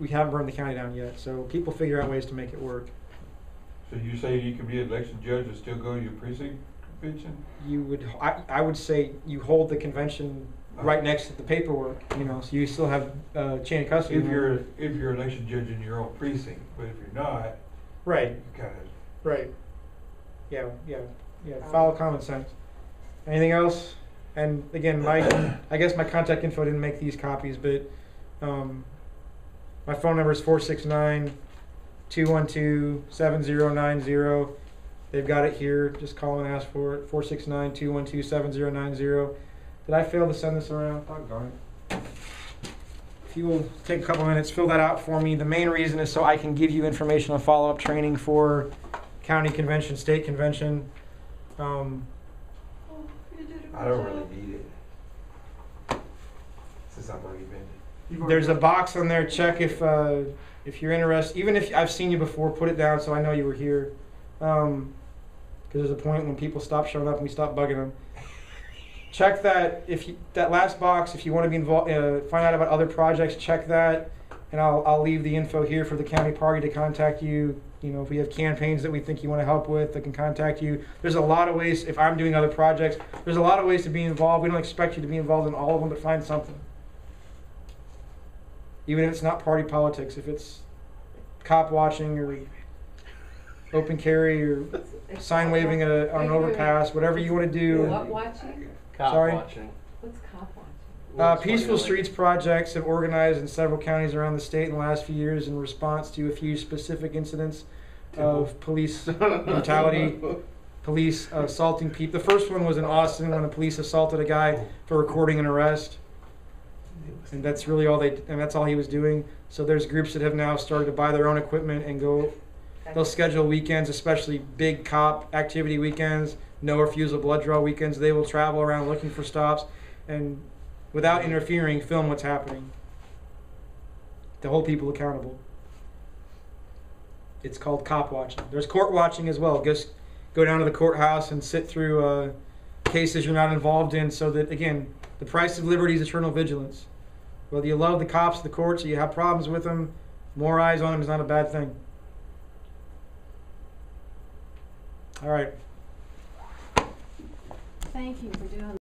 we haven't burned the county down yet. So people figure out ways to make it work. So you say you can be an election judge and still go to your precinct convention? I would say you hold the convention right next to the paperwork, so you still have chain of custody. If you're election judge in your own precinct, but if you're not, right, you kind of. right, yeah, follow common sense. Anything else? And again, I guess my contact info didn't make these copies, but my phone number is 469-212-7090. They've got it here. Just call and ask for it. 469-212-7090. Did I fail to send this around? Doggone it. If you will take a couple minutes, fill that out for me. The main reason is so I can give you information on follow-up training for county convention, state convention. I don't really need it. Since I've already been. There's a box on there. Check if you're interested. Even if I've seen you before, put it down so I know you were here. Because there's a point when people stop showing up and we stop bugging them. Check that that last box. If you want to be involved, find out about other projects. Check that, and I'll leave the info here for the county party to contact you. You know, if we have campaigns that we think you want to help with, they can contact you. There's a lot of ways. If I'm doing other projects, there's a lot of ways to be involved. We don't expect you to be involved in all of them, but find something. Even if it's not party politics, if it's cop watching or open carry or sign waving on an overpass, whatever you want to do. What watching? Cop Sorry? watching. What's cop watching? Peaceful Streets projects have organized in several counties around the state in the last few years in response to a few specific incidents of police brutality, police assaulting people. The first one was in Austin when the police assaulted a guy for recording an arrest. And that's really all that's all he was doing. So there's groups that have now started to buy their own equipment and go. They'll schedule weekends, especially big cop activity weekends, no refusal blood draw weekends. They will travel around looking for stops and, without interfering, film what's happening to hold people accountable. It's called cop watching. There's court watching as well. Just go down to the courthouse and sit through cases you're not involved in, so that, again, the price of liberty is eternal vigilance. Whether you love the cops, the courts, or you have problems with them, more eyes on them is not a bad thing. All right. Thank you for doing